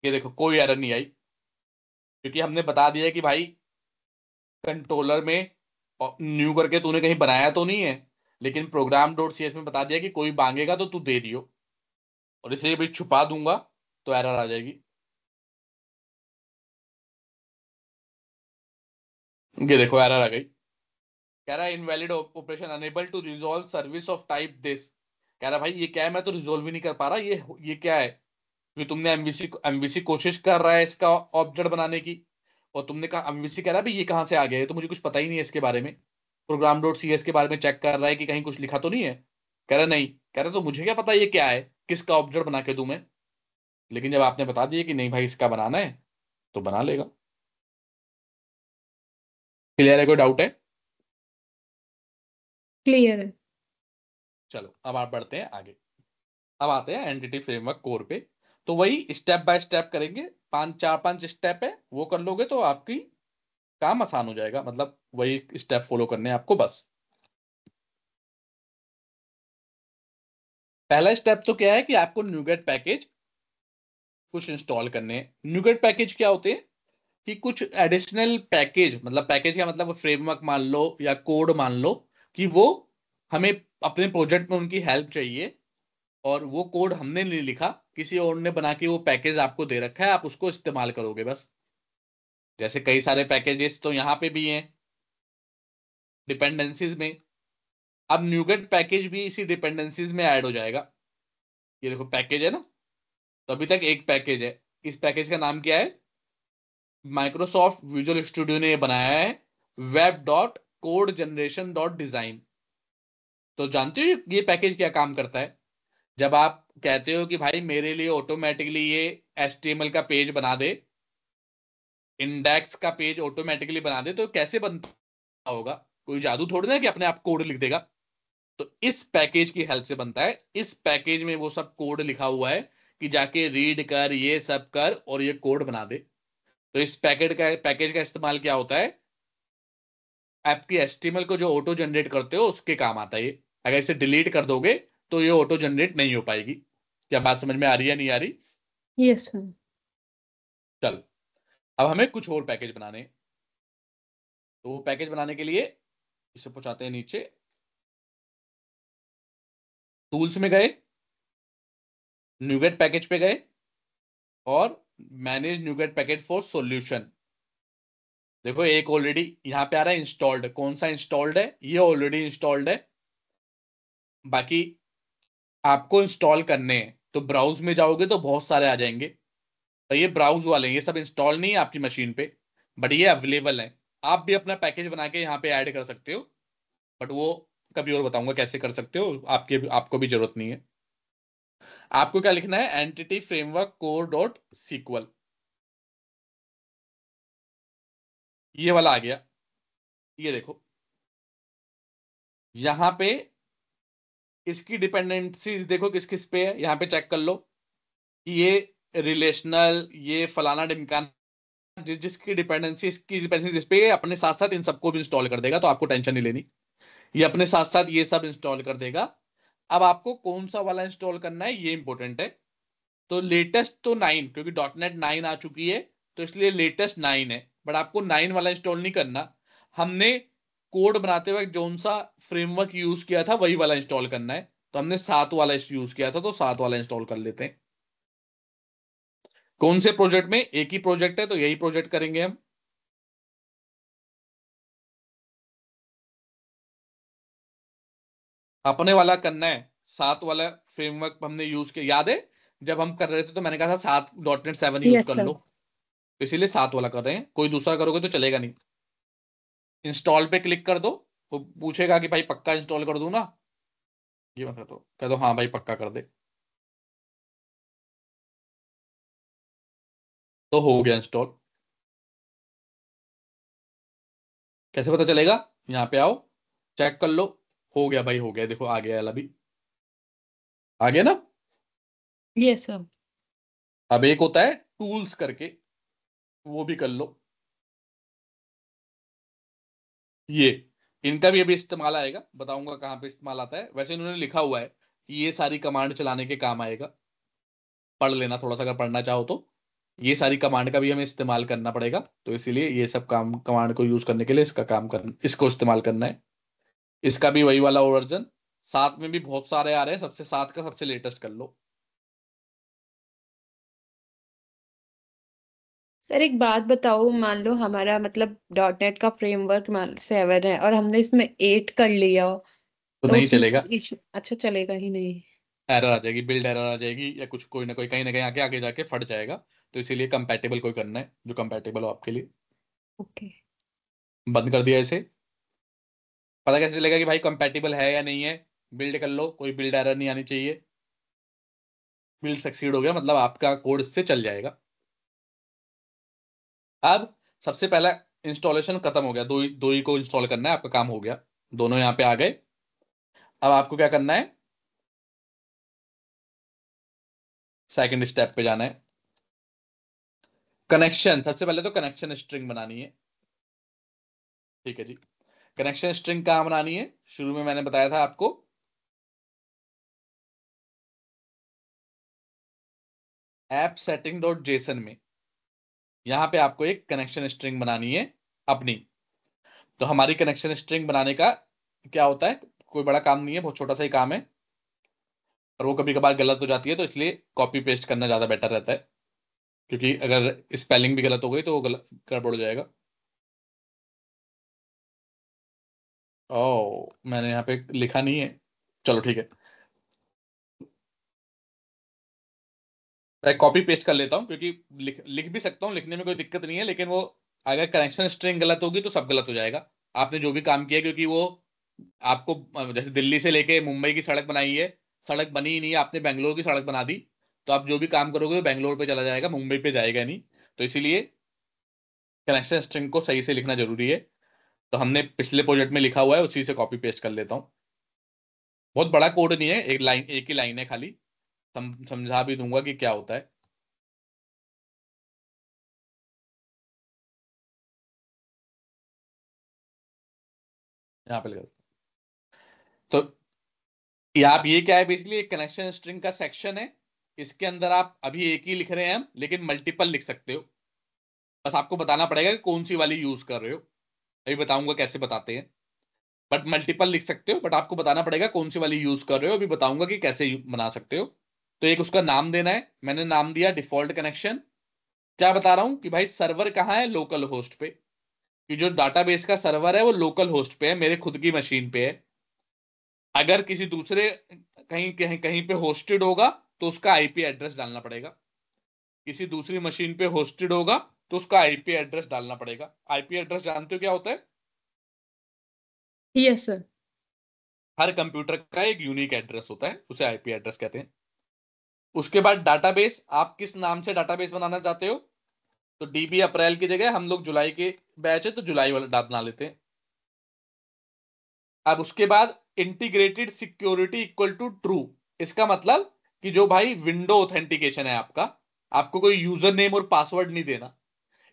ये देखो कोई एरर नहीं आई, क्योंकि हमने बता दिया कि भाई कंट्रोलर में न्यू करके तूने कहीं बनाया तो नहीं है, लेकिन प्रोग्राम डॉट सी एस में बता दिया कि कोई मांगेगा तो तू दे दियो। और इसे भी छुपा दूंगा तो एरर आ जाएगी। ये देखो एरर आ गई, कह रहा है invalid operation unable to resolve service of type this. कह रहा है भाई ये क्या है, मैं तो रिजॉल्व ही नहीं कर पा रहा, ये क्या है? कि तुमने एमवीसी कोशिश कर रहा है इसका ऑब्जेक्ट बनाने की, और तुमने कहा एमवीसी कह रहा है भाई ये कहाँ से आ गया है, तो मुझे कुछ पता ही नहीं है इसके बारे में। प्रोग्राम डॉट सी एस के बारे में चेक कर रहा है कि कहीं कुछ लिखा तो नहीं है। कह रहा नहीं, कह रहा तो मुझे क्या पता ये क्या है, किसका ऑब्जेक्ट बना के दूं मैं। लेकिन जब आपने बता दिया कि नहीं भाई इसका बनाना है, तो बना लेगा। क्लियर है? कोई डाउट है? क्लियर है। चलो अब आप बढ़ते हैं आगे। अब आते हैं एंटिटी फ्रेमवर्क कोर पे। तो वही स्टेप बाय स्टेप करेंगे, चार पांच स्टेप है, वो कर लोगे तो आपकी काम आसान हो जाएगा, मतलब वही स्टेप फॉलो करने हैं आपको बस। पहला स्टेप तो क्या है कि आपको न्यूगेट पैकेज कुछ इंस्टॉल करने हैं। न्यूगेट पैकेज क्या होते हैं कि कुछ एडिशनल पैकेज, मतलब पैकेज का मतलब फ्रेमवर्क मान लो या कोड मान लो, कि वो हमें अपने प्रोजेक्ट में उनकी हेल्प चाहिए, और वो कोड हमने नहीं लिखा, किसी और ने बना के वो पैकेज आपको दे रखा है, आप उसको इस्तेमाल करोगे बस। जैसे कई सारे पैकेजेस तो यहाँ पे भी हैं डिपेंडेंसीज में, अब न्यूगेट पैकेज भी इसी डिपेंडेंसीज में ऐड हो जाएगा। ये देखो पैकेज है ना, तो अभी तक एक पैकेज है, इस पैकेज का नाम क्या है? माइक्रोसॉफ्ट विजुअल स्टूडियो ने ये बनाया है, web dot code generation dot design. तो जानते हो ये पैकेज क्या काम करता है? जब आप कहते हो कि भाई मेरे लिए ऑटोमेटिकली ये HTML का पेज बना दे, इंडेक्स का पेज ऑटोमेटिकली बना दे, तो कैसे बनता होगा? कोई जादू थोड़ी ना कि अपने आप कोड लिख देगा। तो इस पैकेज की हेल्प से बनता है। इस पैकेज में वो सब कोड लिखा हुआ है कि जाके रीड कर, ये सब कर और ये कोड बना दे। तो इस पैकेज का इस्तेमाल क्या होता है? आपकी HTML को जो ऑटो जनरेट करते हो उसके काम आता है ये। अगर इसे डिलीट कर दोगे तो ये ऑटो जनरेट नहीं हो पाएगी। क्या बात समझ में आ रही है, नहीं आ रही? Yes sir. चल, अब हमें कुछ और पैकेज बनाने हैं। तो वो पैकेज बनाने के लिए इसे पहुंचाते हैं नीचे, टूल्स में गए, न्यूगेट पैकेज पे गए और manage NuGet package for solution. देखो एक ऑलरेडी यहाँ पे आ रहा है इंस्टॉल्ड। कौन सा इंस्टॉल्ड है? ये ऑलरेडी इंस्टॉल्ड है। बाकी आपको इंस्टॉल करने हैं तो ब्राउज में जाओगे तो बहुत सारे आ जाएंगे। तो ये ब्राउज वाले हैं, ये सब इंस्टॉल नहीं है आपकी मशीन पे, बट ये अवेलेबल है। आप भी अपना पैकेज बना के यहाँ पे ऐड कर सकते हो, बट वो कभी और बताऊंगा कैसे कर सकते हो। आपको भी जरूरत नहीं है। आपको क्या लिखना है? Entity framework core dot SQL, ये वाला आ गया। ये देखो यहाँ पे इसकी डिपेंडेंसीज देखो किस किस पे है, यहाँ पे चेक कर लो। ये रिलेशनल, ये फलाना ढिमकाना, जिसकी डिपेंडेंसी, इसकी डिपेंडेंसी जिस पे है, अपने साथ साथ इन सबको भी इंस्टॉल कर देगा, तो आपको टेंशन नहीं लेनी। ये अपने साथ साथ ये सब इंस्टॉल कर देगा। अब आपको कौन सा वाला इंस्टॉल करना है ये इंपॉर्टेंट है। तो लेटेस्ट तो 9, क्योंकि .NET 9 आ चुकी है, तो इसलिए लेटेस्ट 9 है। बट आपको 9 वाला इंस्टॉल नहीं करना। हमने कोड बनाते वक्त जोन सा फ्रेमवर्क यूज किया था वही वाला इंस्टॉल करना है। तो हमने 7 वाला यूज किया था, तो 7 वाला इंस्टॉल कर लेते हैं। कौन से प्रोजेक्ट में? एक ही प्रोजेक्ट है तो यही प्रोजेक्ट करेंगे हम। अपने वाला करना है। 7 वाला फ्रेमवर्क हमने यूज किया, याद है? जब हम कर रहे थे तो मैंने कहा था 7 .NET 7 यूज यस कर सर। लो। तो इसीलिए 7 वाला कर रहे हैं, कोई दूसरा करोगे तो चलेगा नहीं। इंस्टॉल पे क्लिक कर दो। वो पूछेगा कि भाई पक्का इंस्टॉल कर दूं ना? ये मत कर दो, कह दो हाँ भाई पक्का कर दे, तो हो गया इंस्टॉल। कैसे पता चलेगा? यहाँ पे आओ, चेक कर लो। हो गया भाई, हो गया, देखो आ गया अभी। आ गया ना? Yes sir. अब एक होता है टूल्स करके, वो भी कर लो। ये इनका भी अभी इस्तेमाल आएगा, बताऊंगा कहाँ पे इस्तेमाल आता है। वैसे इन्होंने लिखा हुआ है कि ये सारी कमांड चलाने के काम आएगा। पढ़ लेना थोड़ा सा अगर पढ़ना चाहो तो। ये सारी कमांड का भी हमें इस्तेमाल करना पड़ेगा, तो इसीलिए ये सब काम कमांड को यूज करने के लिए इसको इस्तेमाल करना है। इसका भी वही वाला वर्जन। साथ में भी बहुत सारे आ रहे हैं, सबसे साथ का सबसे लेटेस्ट कर लो। सर एक बात बताओ, मान लो हमारा मतलब .NET का फ्रेमवर्क 7 है और हमने इसमें 8 कर लिया हो, तो तो नहीं उसमें चलेगा, कुछ इशू? अच्छा, चलेगा ही नहीं। एरर आ जाएगी, बिल्ड एरर आ जाएगी, या कुछ कोई ना कोई कहीं ना कहीं आके आगे जाके फट जाएगा। तो इसीलिए कंपैटिबल कोई करना है जो कंपैटिबल हो आपके लिए। ओके। बंद कर दिया इसे। पता कैसे चलेगा कि भाई कंपैटिबल है या नहीं है? बिल्ड कर लो, कोई बिल्ड एरर नहीं आनी चाहिए। बिल्ड सक्सीड हो गया मतलब आपका कोड इससे चल जाएगा। अब सबसे पहला इंस्टॉलेशन खत्म हो गया, दो ही को इंस्टॉल करना है, आपका काम हो गया। दोनों यहाँ पे आ गए। अब आपको क्या करना है? सेकंड स्टेप पे जाना है। कनेक्शन, सबसे पहले तो कनेक्शन स्ट्रिंग बनानी है। ठीक है जी। कनेक्शन स्ट्रिंग कहाँ बनानी है? शुरू में मैंने बताया था आपको, ऐप सेटिंग डॉट जेसन में। यहां पे आपको एक कनेक्शन स्ट्रिंग बनानी है अपनी। तो हमारी कनेक्शन स्ट्रिंग बनाने का क्या होता है? कोई बड़ा काम नहीं है, बहुत छोटा सा ही काम है। और वो कभी कभार गलत हो जाती है, तो इसलिए कॉपी पेस्ट करना ज्यादा बेटर रहता है। क्योंकि अगर स्पेलिंग भी गलत हो गई तो वो गलत गड़बड़ हो जाएगा। ओ, मैंने यहाँ पे लिखा नहीं है। चलो ठीक है, मैं कॉपी पेस्ट कर लेता हूँ, क्योंकि लिख लिख भी सकता हूँ, लिखने में कोई दिक्कत नहीं है, लेकिन वो अगर कनेक्शन स्ट्रिंग गलत होगी तो सब गलत हो जाएगा। आपने जो भी काम किया, क्योंकि वो आपको जैसे दिल्ली से लेके मुंबई की सड़क बनाई है, सड़क बनी ही नहीं है, आपने बेंगलोर की सड़क बना दी, तो आप जो भी काम करोगे वो बेंगलोर पे चला जाएगा, मुंबई पे जाएगा नहीं। तो इसीलिए कनेक्शन स्ट्रिंग को सही से लिखना जरूरी है। तो हमने पिछले प्रोजेक्ट में लिखा हुआ है, उसी से कॉपी पेस्ट कर लेता हूँ। बहुत बड़ा कोड नहीं है, एक लाइन, एक ही लाइन है खाली। समझा भी दूंगा कि क्या होता है। यहाँ पे लगा। तो ये आप, ये क्या है बेसिकली, एक कनेक्शन स्ट्रिंग का सेक्शन है। इसके अंदर आप अभी एक ही लिख रहे हैं हम, लेकिन मल्टीपल लिख सकते हो। बस आपको बताना पड़ेगा कि कौन सी वाली यूज कर रहे हो। अभी बताऊंगा कैसे बताते हैं। बट मल्टीपल लिख सकते हो, बट आपको बताना पड़ेगा कौन सी वाली यूज कर रहे हो। अभी बताऊंगा कि कैसे बना सकते हो। तो एक उसका नाम देना है, मैंने नाम दिया डिफॉल्ट कनेक्शन। क्या बता रहा हूं कि भाई सर्वर कहाँ है, लोकल होस्ट पे। कि जो डाटाबेस का सर्वर है वो लोकल होस्ट पे है, मेरे खुद की मशीन पे है। अगर किसी दूसरे कहीं कहीं कहीं पे होस्टेड होगा तो उसका आईपी एड्रेस डालना पड़ेगा। किसी दूसरी मशीन पे होस्टेड होगा तो उसका आईपी एड्रेस डालना पड़ेगा। आईपी एड्रेस जानते हो क्या होता है? Yes sir. हर कंप्यूटर का एक यूनिक एड्रेस होता है, उसे आईपी एड्रेस कहते हैं। उसके बाद डाटाबेस, आप किस नाम से डाटाबेस बनाना चाहते हो? तो डीबी अप्रैल की जगह हम लोग जुलाई के बैच है तो जुलाई वाला बना लेते हैं। अब उसके बाद integrated security equal to true. इसका मतलब कि जो भाई विंडो ऑथेंटिकेशन है आपका, आपको कोई यूजर नेम और पासवर्ड नहीं देना।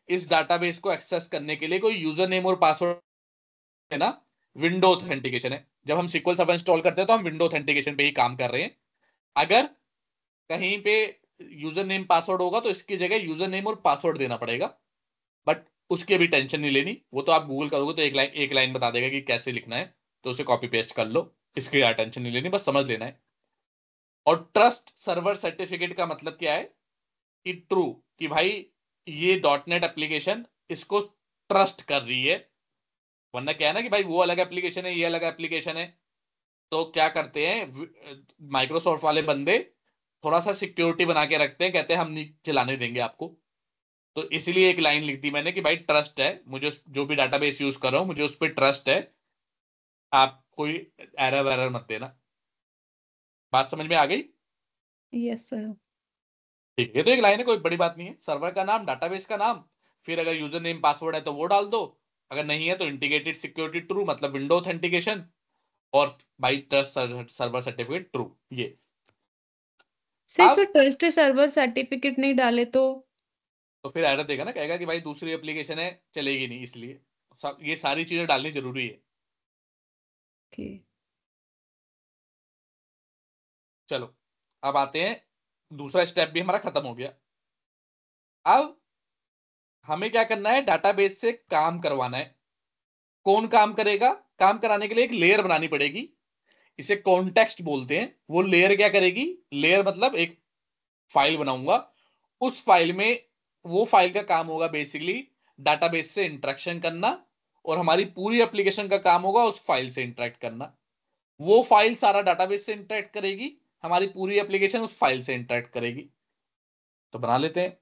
इस डाटाबेस को एक्सेस करने के लिए कोई यूजर नेम और पासवर्ड देना विंडो ऑथेंटिकेशन है। जब हम सिक्वल सर्वर इंस्टॉल करते हैं तो हम विंडो ऑथेंटिकेशन पे ही काम कर रहे हैं। अगर कहीं पे यूजर नेम पासवर्ड होगा तो इसकी जगह यूजर नेम और पासवर्ड देना पड़ेगा। बट उसकी अभी टेंशन नहीं लेनी, वो तो आप गूगल करोगे तो एक लाइन बता देगा कि कैसे लिखना है। तो उसे कॉपी पेस्ट कर लो, इसकी यार टेंशन नहीं लेनी, बस समझ लेना है। और ट्रस्ट सर्वर सर्टिफिकेट का मतलब क्या है? कि ट्रू, कि भाई ये डॉट नेट एप्लीकेशन इसको ट्रस्ट कर रही है। वरना क्या है ना कि भाई वो अलग एप्लीकेशन है, ये अलग एप्लीकेशन है। तो क्या करते हैं माइक्रोसॉफ्ट वाले बंदे, थोड़ा सा सिक्योरिटी बना के रखते हैं, कहते हैं हम नहीं चलाने देंगे आपको। तो इसीलिए एक लाइन लिख दी मैंने कि भाई ट्रस्ट है मुझे, जो भी डाटाबेस यूज कर रहा हूं मुझे उस पर ट्रस्ट है। आप कोई एरर वैरर मत देना। बात समझ में आ गई? Yes sir. ठीक है, तो एक लाइन है, कोई बड़ी बात नहीं है। सर्वर का नाम, डाटाबेस का नाम, फिर अगर यूजर नेम पासवर्ड है तो वो डाल दो। अगर नहीं है तो इंटीग्रेटेड सिक्योरिटी ट्रू, मतलब विंडो ऑथेंटिकेशन। और by trust server certificate true, ये। सिर्फ अब ट्रस्ट सर्वर सर्टिफिकेट नहीं डाले तो? तो फिर एरर देगा ना, कहेगा कि भाई दूसरी एप्लीकेशन है, चलेगी नहीं, इसलिए ये सारी चीजें डालनी जरूरी है। ओके। चलो, अब आते हैं, दूसरा स्टेप भी हमारा खत्म हो गया। अब हमें क्या करना है, डाटाबेस से काम करवाना है। कौन काम करेगा? काम कराने के लिए एक लेयर बनानी पड़ेगी, इसे कॉन्टेक्स्ट बोलते हैं। वो लेयर क्या करेगी? लेयर मतलब एक फाइल बनाऊंगा, उस फाइल में, वो फाइल का काम होगा बेसिकली डाटाबेस से इंटरेक्शन करना। और हमारी पूरी एप्लीकेशन का काम होगा उस फाइल से इंटरेक्ट करना। वो फाइल सारा डाटाबेस से इंटरेक्ट करेगी, हमारी पूरी एप्लीकेशन उस फाइल से इंटरेक्ट करेगी। तो बना लेते हैं।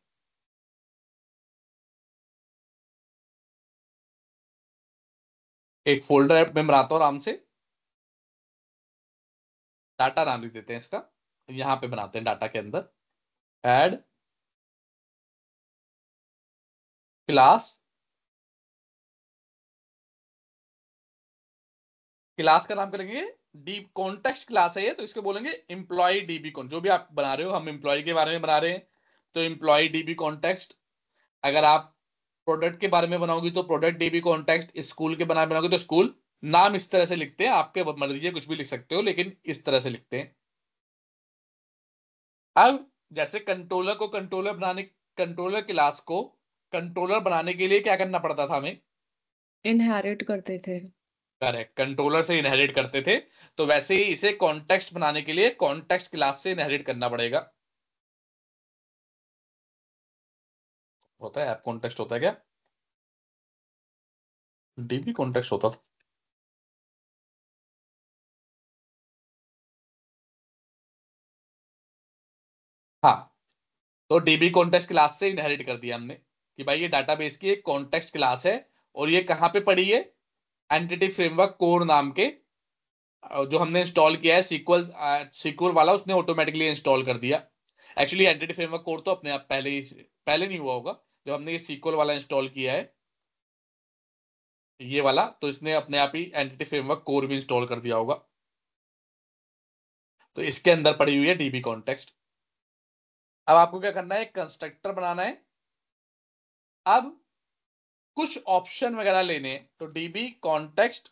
एक फोल्डर में बनाता हूं आराम से, डाटा नाम लिख देते हैं इसका। यहां पे बनाते हैं डाटा के अंदर ऐड क्लास। क्लास का नाम करेंगे डी, कॉन्टेक्स्ट क्लास है ये, तो इसको बोलेंगे एम्प्लॉय डीबी कॉन। जो भी आप बना रहे हो, हम एम्प्लॉय के बारे में बना रहे हैं तो एम्प्लॉय डीबी कॉन्टेक्स्ट। अगर आप प्रोडक्ट के बारे में बनाओगी तो प्रोडक्ट डीबी कॉन्टेक्स्ट, स्कूल के बारे में बनाओगे तो स्कूल। नाम इस तरह से लिखते हैं, आपके मर्जी है, कुछ भी लिख सकते हो, लेकिन इस तरह से लिखते हैं। अब जैसे कंट्रोलर को कंट्रोलर बनाने, कंट्रोलर क्लास को कंट्रोलर बनाने के लिए क्या करना पड़ता था हमें? इनहेरिट करते थे। करेक्ट, कंट्रोलर से इनहेरिट करते थे। तो वैसे ही इसे कॉन्टेक्स्ट बनाने के लिए कॉन्टेक्स्ट क्लास से इनहेरिट करना पड़ेगा। होता है, ऐप कॉन्टेक्स्ट होता है क्या? डीबी कॉन्टेक्स्ट होता था। हाँ, तो डीबी कॉन्टेक्स्ट क्लास से इनहेरिट कर दिया हमने कि भाई ये डाटाबेस की एक कॉन्टेक्स्ट क्लास है। और ये कहाँ पे पड़ी है? एंटिटी फ्रेमवर्क कोर नाम के जो हमने इंस्टॉल किया है सीक्वल, सीक्वल वाला उसने ऑटोमेटिकली इंस्टॉल कर दिया। एक्चुअली एंटिटी फ्रेमवर्क कोड तो अपने आप पहले नहीं हुआ होगा, जब हमने ये सीक्वल वाला इंस्टॉल किया है ये वाला, तो इसने अपने आप ही एंटिटी फ्रेमवर्क कोर भी इंस्टॉल कर दिया होगा। तो इसके अंदर पड़ी हुई है डीबी कॉन्टेक्स्ट। अब आपको क्या करना है, एक कंस्ट्रक्टर बनाना है। अब कुछ ऑप्शन वगैरह लेने हैं, तो डीबी कॉन्टेक्स्ट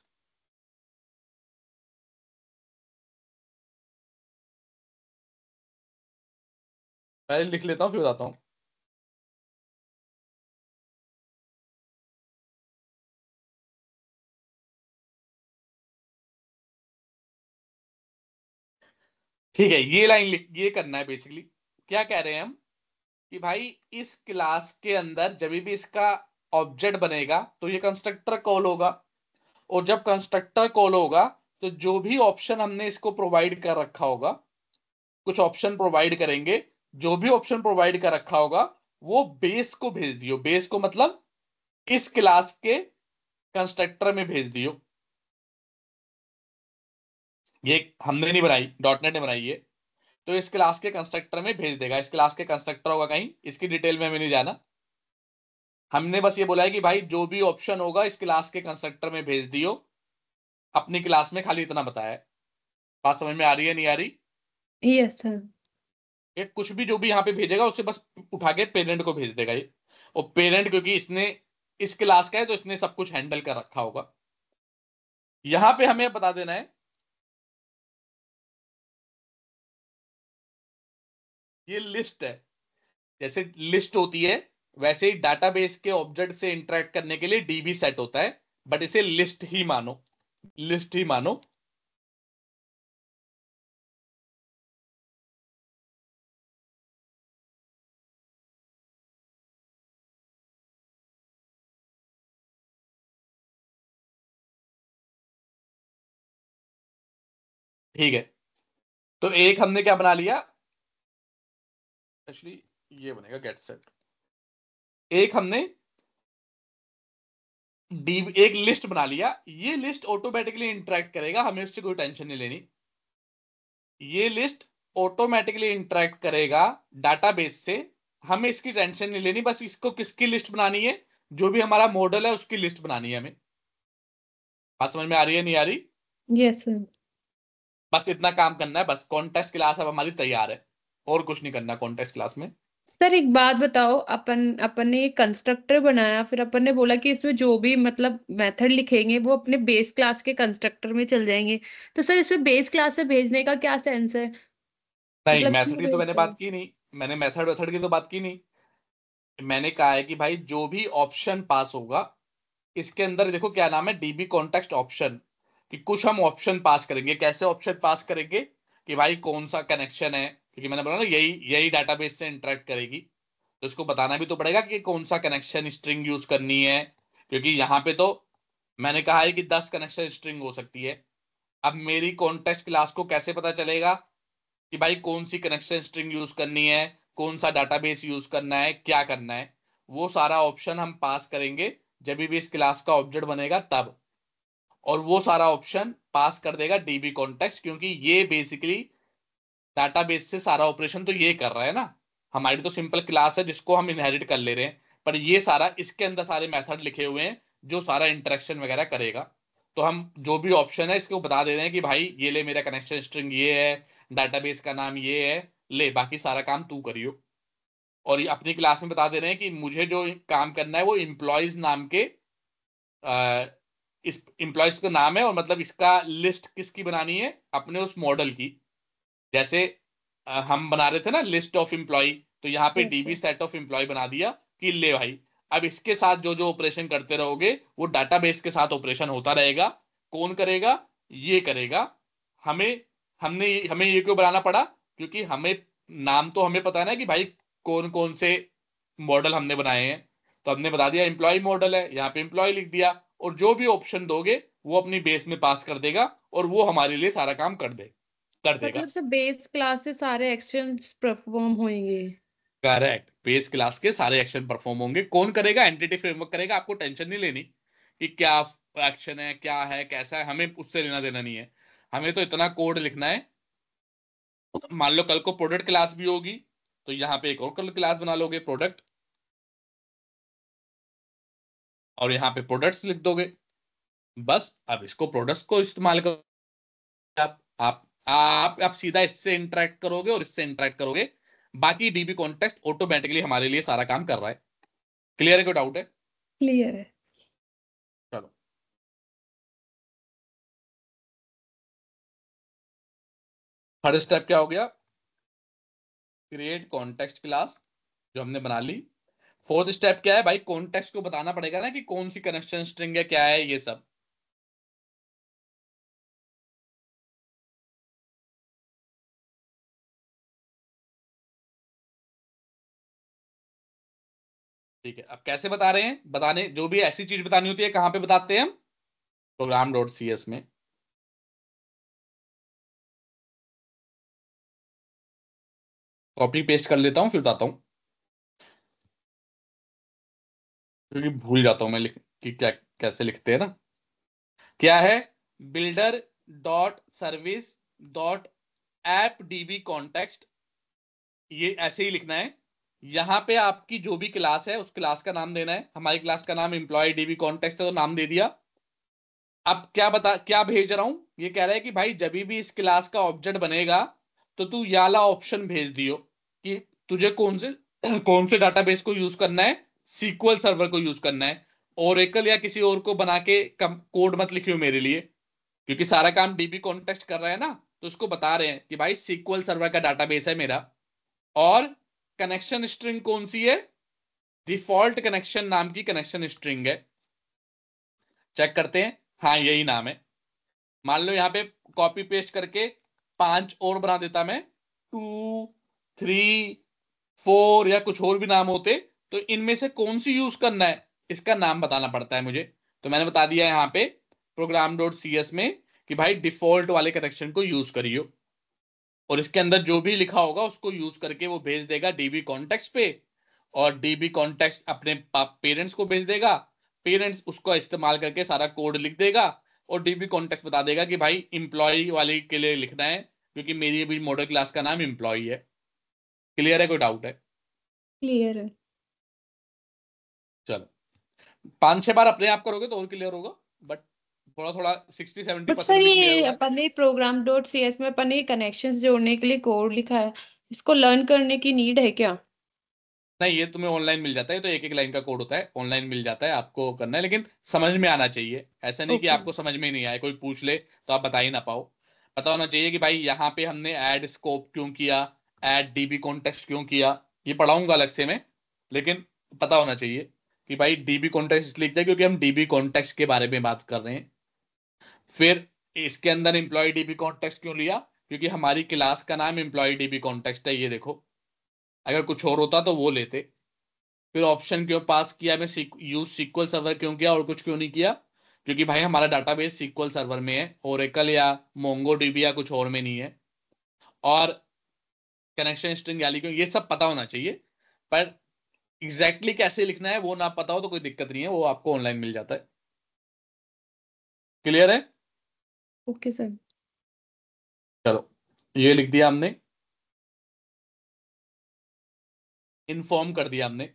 पहले लिख लेता हूं फिर बताता हूं। ठीक है, ये लाइन लिख, ये करना है बेसिकली। क्या कह रहे हैं हम कि भाई इस क्लास के अंदर जब भी इसका ऑब्जेक्ट बनेगा तो ये कंस्ट्रक्टर कॉल होगा, और जब कंस्ट्रक्टर कॉल होगा तो जो भी ऑप्शन हमने इसको प्रोवाइड कर रखा होगा, कुछ ऑप्शन प्रोवाइड करेंगे, जो भी ऑप्शन प्रोवाइड कर रखा होगा वो बेस को भेज दियो। बेस को मतलब इस क्लास के कंस्ट्रक्टर में भेज दियो। ये हमने नहीं बनाई, डॉटनेट ने बनाई है। तो इस क्लास के कंस्ट्रक्टर में भेज देगा। इस क्लास के कंस्ट्रक्टर होगा कहीं, इसकी डिटेल में हमें नहीं जाना। हमने बस ये बोला है कि भाई जो भी ऑप्शन होगा इस क्लास के कंस्ट्रक्टर में भेज दियो। अपनी क्लास में खाली इतना बताया है। बात समझ में आ रही है नहीं आ रही? Yes sir. ये कुछ भी जो भी यहाँ पे भेजेगा उसे बस उठा के पेरेंट को भेज देगा ये। और पेरेंट क्योंकि इसने इस क्लास का है तो इसने सब कुछ हैंडल कर रखा होगा। यहां पे हमें बता देना है, ये लिस्ट है। जैसे लिस्ट होती है वैसे ही डाटाबेस के ऑब्जेक्ट से इंटरेक्ट करने के लिए डीबी सेट होता है, बट इसे लिस्ट ही मानो, लिस्ट ही मानो। ठीक है, तो एक हमने क्या बना लिया, एक्चुअली ये बनेगा गेट सेट। एक हमने डी एक लिस्ट बना लिया, ये लिस्ट ऑटोमेटिकली इंटरेक्ट करेगा, हमें उससे कोई टेंशन नहीं लेनी। ये लिस्ट ऑटोमेटिकली इंटरेक्ट करेगा डाटाबेस से, हमें इसकी टेंशन नहीं लेनी। बस इसको किसकी लिस्ट बनानी है, जो भी हमारा मॉडल है उसकी लिस्ट बनानी है हमें। बात समझ में आ रही है नहीं आ रही? Yes sir. बस इतना काम करना है, बस कॉन्टेक्स्ट क्लास अब हमारी तैयार है, और कुछ नहीं करना कॉन्टेक्स्ट क्लास में। सर एक बात बताओ, अपन अपन ने एक कंस्ट्रक्टर बनाया, फिर अपन ने बोला कि इसमें जो भी मतलब मेथड लिखेंगे वो अपने बेस क्लास के कंस्ट्रक्टर में चल जाएंगे। तो सर इसमें बेस क्लास से भेजने का क्या सेंस है? नहीं, मतलब मेथड क्यों की तो मैंने भेजते बात हैं? की नहीं, मैंने मेथड वेथड की तो बात की नहीं। मैंने कहा है कि भाई जो भी ऑप्शन पास होगा इसके अंदर, देखो क्या नाम है, डीबी कॉन्टेक्स्ट ऑप्शन, कि कुछ हम ऑप्शन पास करेंगे। कैसे ऑप्शन पास करेंगे कि भाई कौन सा कनेक्शन है, क्योंकि मैंने बोला ना यही यही डाटाबेस से इंटरेक्ट करेगी, तो इसको बताना भी तो पड़ेगा कि कौन सा कनेक्शन स्ट्रिंग यूज करनी है। क्योंकि यहाँ पे तो मैंने कहा है कि 10 कनेक्शन स्ट्रिंग हो सकती है। अब मेरी कॉन्टेक्स्ट क्लास को कैसे पता चलेगा कि भाई कौन सी कनेक्शन स्ट्रिंग यूज करनी है, कौन सा डाटाबेस यूज करना है, क्या करना है? वो सारा ऑप्शन हम पास करेंगे जब भी इस क्लास का ऑब्जेक्ट बनेगा तब। और वो सारा ऑप्शन पास कर देगा डीबी कॉन्टेक्स्ट, क्योंकि ये बेसिकली डाटाबेस से सारा ऑपरेशन तो ये कर रहा है ना। हमारी तो सिंपल क्लास है जिसको हम इनहेरिट कर ले रहे हैं, पर ये सारा इसके अंदर सारे मेथड लिखे हुए हैं जो सारा इंटरेक्शन वगैरह करेगा। तो हम जो भी ऑप्शन है इसको बता दे रहे हैं कि भाई ये ले, मेरा कनेक्शन स्ट्रिंग ये है, डाटाबेस का नाम ये है, ले बाकी सारा काम तू करियो। और ये अपनी क्लास में बता दे रहे हैं कि मुझे जो काम करना है वो इम्प्लॉयज नाम के, अ, इस इम्प्लॉयज का नाम है, और मतलब इसका लिस्ट किसकी बनानी है, अपने उस मॉडल की। जैसे हम बना रहे थे ना लिस्ट ऑफ एम्प्लॉय, तो यहाँ पे yes DB sir. Set of employee बना दिया कि ले भाई अब इसके साथ जो जो ऑपरेशन करते रहोगे वो डाटाबेस के साथ ऑपरेशन होता रहेगा। कौन करेगा? ये करेगा। हमें हमें ये क्यों बनाना पड़ा? क्योंकि हमें नाम तो हमें पता है ना कि भाई कौन कौन से मॉडल हमने बनाए हैं। तो हमने बता दिया एम्प्लॉय मॉडल है, यहाँ पे एम्प्लॉय लिख दिया, और जो भी ऑप्शन दोगे वो अपनी बेस में पास कर देगा, और वो हमारे लिए सारा काम कर मतलब देगा। सर बेस क्लास से सारे एक्शंस परफॉर्म होंगे? करेक्ट, बेस क्लास के सारे एक्शन परफॉर्म होंगे। कौन करेगा? एंटिटी फ्रेमवर्क करेगा। आपको टेंशन नहीं लेनी कि क्या एक्शन है, क्या है, कैसा है, हमें उससे लेना देना नहीं है। हमें तो इतना कोड लिखना है, मान लो कल को प्रोडक्ट क्लास भी होगी तो यहाँ पे एक और कल क्लास बना लोगे प्रोडक्ट, और यहाँ पे प्रोडक्ट्स लिख दोगे। बस अब इसको प्रोडक्ट्स को इस्तेमाल करो। आप सीधा इससे इंटरेक्ट करोगे और इससे इंटरेक्ट करोगे। बाकी डीबी कॉन्टेक्स्ट ऑटोमेटिकली हमारे लिए सारा काम कर रहा है। क्लियर है? कोई डाउट है? क्लियर है। चलो, थर्ड स्टेप क्या हो गया? क्रिएट कॉन्टेक्स्ट क्लास, जो हमने बना ली। फोर्थ स्टेप क्या है भाई? कॉन्टेक्स्ट को बताना पड़ेगा ना कि कौन सी कनेक्शन स्ट्रिंग है, क्या है ये सब। ठीक है, अब कैसे बता रहे हैं? बताने जो भी ऐसी चीज बतानी होती है कहां पे बताते हैं हम? प्रोग्राम डॉट सी एस में। कॉपी पेस्ट कर लेता हूं फिर बताता हूं, क्योंकि भूल जाता हूं मैं लिख कि क्या कैसे लिखते हैं ना। क्या है? Builder dot service dot app dB context, ये ऐसे ही लिखना है। यहां पे आपकी जो भी क्लास है उस क्लास का नाम देना है। हमारी क्लास का नाम एम्प्लॉय डीबी कॉन्टेक्स्ट है तो नाम दे दिया। अब क्या भेज रहा हूं? ये कह रहा है कि भाई जब भी इस क्लास का ऑब्जेक्ट बनेगा तो तू ये वाला ऑप्शन भेज दियो कि तुझे कौन से डाटाबेस को यूज करना है। सीक्वल सर्वर को यूज करना है, ओरेकल या किसी और को बना के कोड मत लिखियो मेरे लिए, क्योंकि सारा काम डीबी कॉन्टेक्स्ट कर रहा है ना। तो उसको बता रहे हैं कि भाई सीक्वल सर्वर का डाटाबेस है मेरा, और कनेक्शन स्ट्रिंग कौन सी है? डिफॉल्ट कनेक्शन नाम की कनेक्शन स्ट्रिंग है। चेक करते हैं, हाँ यही नाम है। मान लो यहाँ पे कॉपी पेस्ट करके 5 और बना देता मैं, 2, 3, 4 या कुछ और भी नाम होते, तो इनमें से कौन सी यूज करना है इसका नाम बताना पड़ता है मुझे। तो मैंने बता दिया यहाँ पे प्रोग्राम डॉट सी एस में कि भाई डिफॉल्ट वाले कनेक्शन को यूज करियो, और इसके अंदर जो भी लिखा होगा उसको यूज करके वो भेज देगा डीबी कॉन्टेक्स्ट पे, और डीबी कॉन्टेक्स्ट अपने पेरेंट्स को भेज देगा। पेरेंट्स उसको इस्तेमाल करके सारा कोड लिख देगा, और डीबी कॉन्टेक्स्ट बता देगा कि भाई इंप्लॉय वाले के लिए लिखना है, क्योंकि मेरी भी मॉडल क्लास का नाम इंप्लॉय है। क्लियर है? कोई डाउट है? क्लियर है। चलो, 5-6 बार अपने आप करोगे तो और क्लियर होगा, बट थोड़ा थोड़ा 60-70 बट सर परसेंट भी क्लियर ये होगा। अपन ने प्रोग्राम डॉट सी एस में अपन ने कनेक्शंस जोड़ने के लिए कोड लिखा है, इसको लर्न करने की नीड है क्या? नहीं, ये तुम्हें ऑनलाइन मिल जाता है, तो एक एक लाइन का कोड होता है, ऑनलाइन मिल जाता है, आपको करना है, लेकिन समझ में आना चाहिए। ऐसा नहीं कि ओके। आपको समझ में नहीं आए, कोई पूछ ले तो आप बता ही ना पाओ। पता होना चाहिए कि भाई यहाँ पे हमने ऐड स्कोप क्यों किया, ऐड डीबी कॉन्टेक्स्ट क्यों किया, ये पढ़ाऊंगा अलग से मैं, लेकिन पता होना चाहिए कि भाई डीबी कॉन्टेक्स्ट इसलिए किया क्योंकि हम डीबी कॉन्टेक्स्ट के बारे में बात कर रहे हैं। फिर इसके अंदर एम्प्लॉय डीबी कॉन्टेक्स्ट क्यों लिया? क्योंकि हमारी क्लास का नाम एम्प्लॉय डीबी कॉन्टेक्स्ट है, ये देखो। अगर कुछ और होता तो वो लेते। फिर ऑप्शन क्यों पास किया मैं, यूज सीक्वल सर्वर क्यों किया और कुछ क्यों नहीं किया? क्योंकि भाई हमारा डाटाबेस सीक्वल सर्वर में है, ओरेकल या मोंगो डीबी या कुछ और में नहीं है। और कनेक्शन स्ट्रिंग वैल्यू क्यों, ये सब पता होना चाहिए। पर एग्जैक्टली कैसे लिखना है वो ना पता हो तो कोई दिक्कत नहीं है, वो आपको ऑनलाइन मिल जाता है। क्लियर है? Okay sir. चलो, ये लिख दिया हमने, इन्फॉर्म कर दिया हमने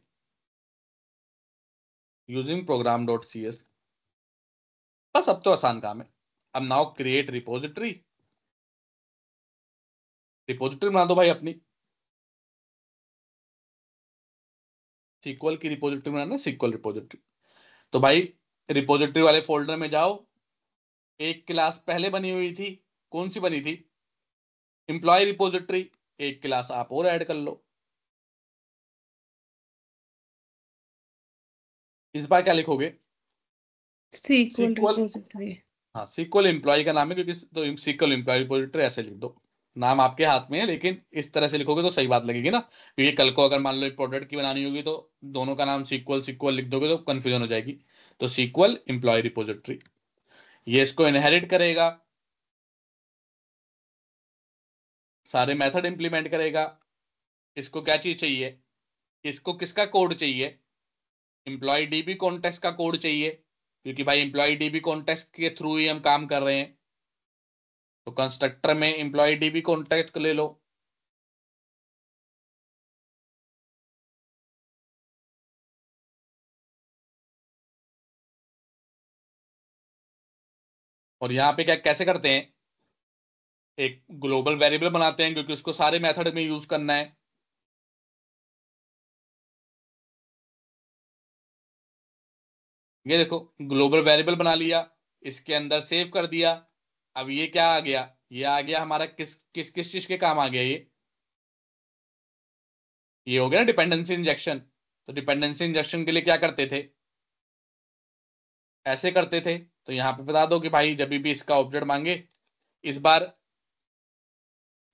using program dot C S. बस अब तो आसान काम है। अब नाउ क्रिएट रिपोजिटरी। रिपोजिटरी बना दो भाई अपनी, सीक्वल की रिपोजिटरी बनाना, सीक्वल रिपोजिटरी। तो भाई रिपोजिटरी वाले फोल्डर में जाओ। एक क्लास पहले बनी हुई थी, कौन सी बनी थी? Employ repository. एक क्लास आप और ऐड कर लो। इस बार क्या लिखोगे? SQL SQL. रिपोजिटरी। हाँ, सीक्वल एम्प्लॉय का नाम है, क्योंकि तो सीक्वल एम्प्लॉय रिपोजिटरी ऐसे लिख दो। नाम आपके हाथ में है, लेकिन इस तरह से लिखोगे तो सही बात लगेगी ना, क्योंकि कल को अगर मान लो एक प्रोडक्ट की बनानी होगी तो दोनों का नाम सीक्वल सीक्वल लिख दोगे तो कंफ्यूजन हो जाएगी। तो सीक्वल एम्प्लॉय रिपोजिटरी, ये इसको इनहेरिट करेगा, सारे मेथड इंप्लीमेंट करेगा। इसको क्या चीज चाहिए? इसको किसका कोड चाहिए? एम्प्लॉय डीबी कॉन्टेक्स्ट का कोड चाहिए, क्योंकि भाई एम्प्लॉय डीबी कॉन्टेक्स्ट के थ्रू ही हम काम कर रहे हैं। तो कंस्ट्रक्टर में एम्प्लॉय डीबी कॉन्टैक्ट ले लो, और यहाँ पे क्या कैसे करते हैं, एक ग्लोबल वेरिएबल बनाते हैं क्योंकि उसको सारे मेथड में यूज करना है। ये देखो ग्लोबल वेरिएबल बना लिया, इसके अंदर सेव कर दिया। अब ये क्या आ गया, ये आ गया हमारा किस किस किस चीज के काम आ गया ये हो गया ना डिपेंडेंसी इंजेक्शन। तो डिपेंडेंसी इंजेक्शन के लिए क्या करते थे, ऐसे करते थे। तो यहाँ पे बता दो कि भाई जब भी इसका ऑब्जेक्ट मांगे, इस बार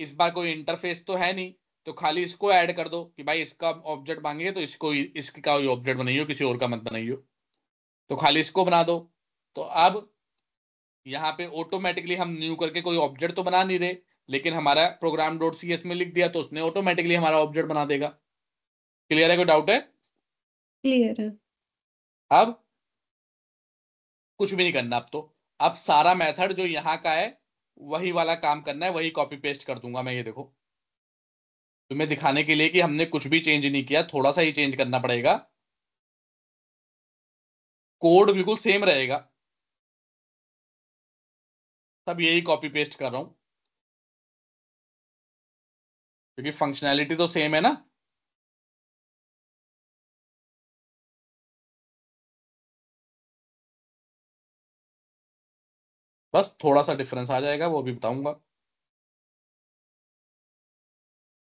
इस बार कोई इंटरफेस तो है नहीं, तो खाली इसको ऐड कर दो कि भाई इसका ऑब्जेक्ट मांगे तो इसको इसका ऑब्जेक्ट बनाइयो, किसी और का मत बनाइयो। तो खाली इसको बना दो। तो अब यहाँ पे ऑटोमेटिकली हम न्यू करके कोई ऑब्जेक्ट तो बना नहीं रहे, लेकिन हमारा प्रोग्राम डॉट सी एस में लिख दिया तो उसने ऑटोमेटिकली हमारा ऑब्जेक्ट बना देगा। क्लियर है, कोई डाउट है? क्लियर है। अब कुछ भी नहीं करना अब तो, अब सारा मेथड जो यहाँ का है वही वाला काम करना है, वही कॉपी पेस्ट कर दूंगा मैं, ये देखो तुम्हें दिखाने के लिए कि हमने कुछ भी चेंज नहीं किया, थोड़ा सा ही चेंज करना पड़ेगा, कोड बिल्कुल सेम रहेगा, सब यही कॉपी पेस्ट कर रहा हूं क्योंकि फंक्शनैलिटी तो सेम है ना। बस थोड़ा सा डिफरेंस आ जाएगा, वो भी बताऊंगा।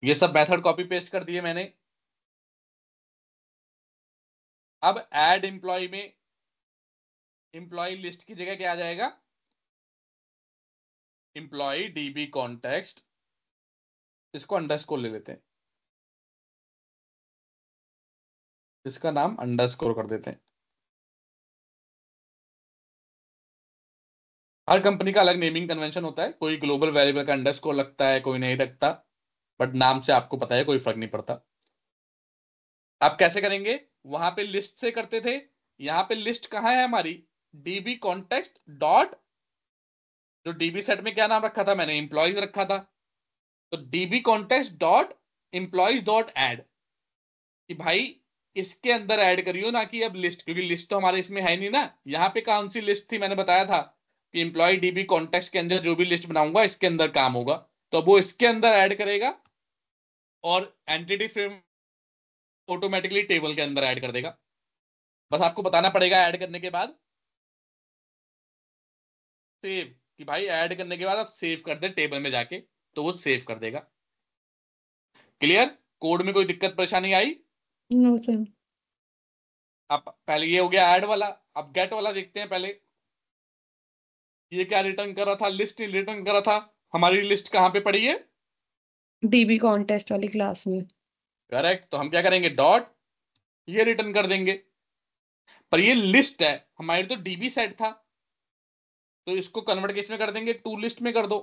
ये सब मेथड कॉपी पेस्ट कर दिए मैंने। अब ऐड एम्प्लॉय में एम्प्लॉय लिस्ट की जगह क्या आ जाएगा, एम्प्लॉय डीबी कॉन्टेक्स्ट, इसको अंडरस्कोर ले लेते हैं, इसका नाम अंडरस्कोर कर देते हैं। हर कंपनी का अलग नेमिंग कन्वेंशन होता है, कोई ग्लोबल वेरिएबल का अंडरस्कोर लगता है, कोई नहीं लगता, बट नाम से आपको पता है, कोई फर्क नहीं पड़ता। आप कैसे करेंगे, वहां पे लिस्ट से करते थे, यहां पे लिस्ट कहाँ है हमारी, डीबी कॉन्टेक्स्ट डॉट, जो डीबी सेट में क्या नाम रखा था मैंने, एम्प्लॉयज रखा था, तो DB context dot employees dot add, कि भाई इसके अंदर ऐड करियो, ना कि अब लिस्ट, क्योंकि लिस्ट तो हमारे इसमें है नहीं ना। यहाँ पे कौन सी लिस्ट थी, मैंने बताया था कि एम्प्लॉय डीबी कॉन्टेक्स्ट के अंदर जो भी लिस्ट बनाऊंगा इसके अंदर काम होगा, तो अब वो इसके अंदर ऐड करेगा, और एंटिटी फ्रेम ऑटोमेटिकली टेबल के अंदर ऐड कर देगा। बस आपको बताना पड़ेगा ऐड करने के बाद सेव, कि भाई ऐड करने के बाद आप सेव कर दे टेबल में जाके, तो वो सेव कर देगा। क्लियर, कोड में कोई दिक्कत परेशानी आई? No sir. अब पहले ये हो गया ऐड वाला, अब गेट वाला देखते हैं पहले। ये क्या रिटर्न कर रहा था, लिस्ट रिटर्न कर रहा था। हमारी लिस्ट कहाँ पे पड़ी है, डीबी कॉन्टेस्ट वाली क्लास में। करेक्ट, तो हम क्या करेंगे, डॉट ये रिटर्न कर देंगे। पर ये लिस्ट है, हमारी तो डीबी सेट था, तो इसको कन्वर्ट किस में कर देंगे, टू लिस्ट में कर दो।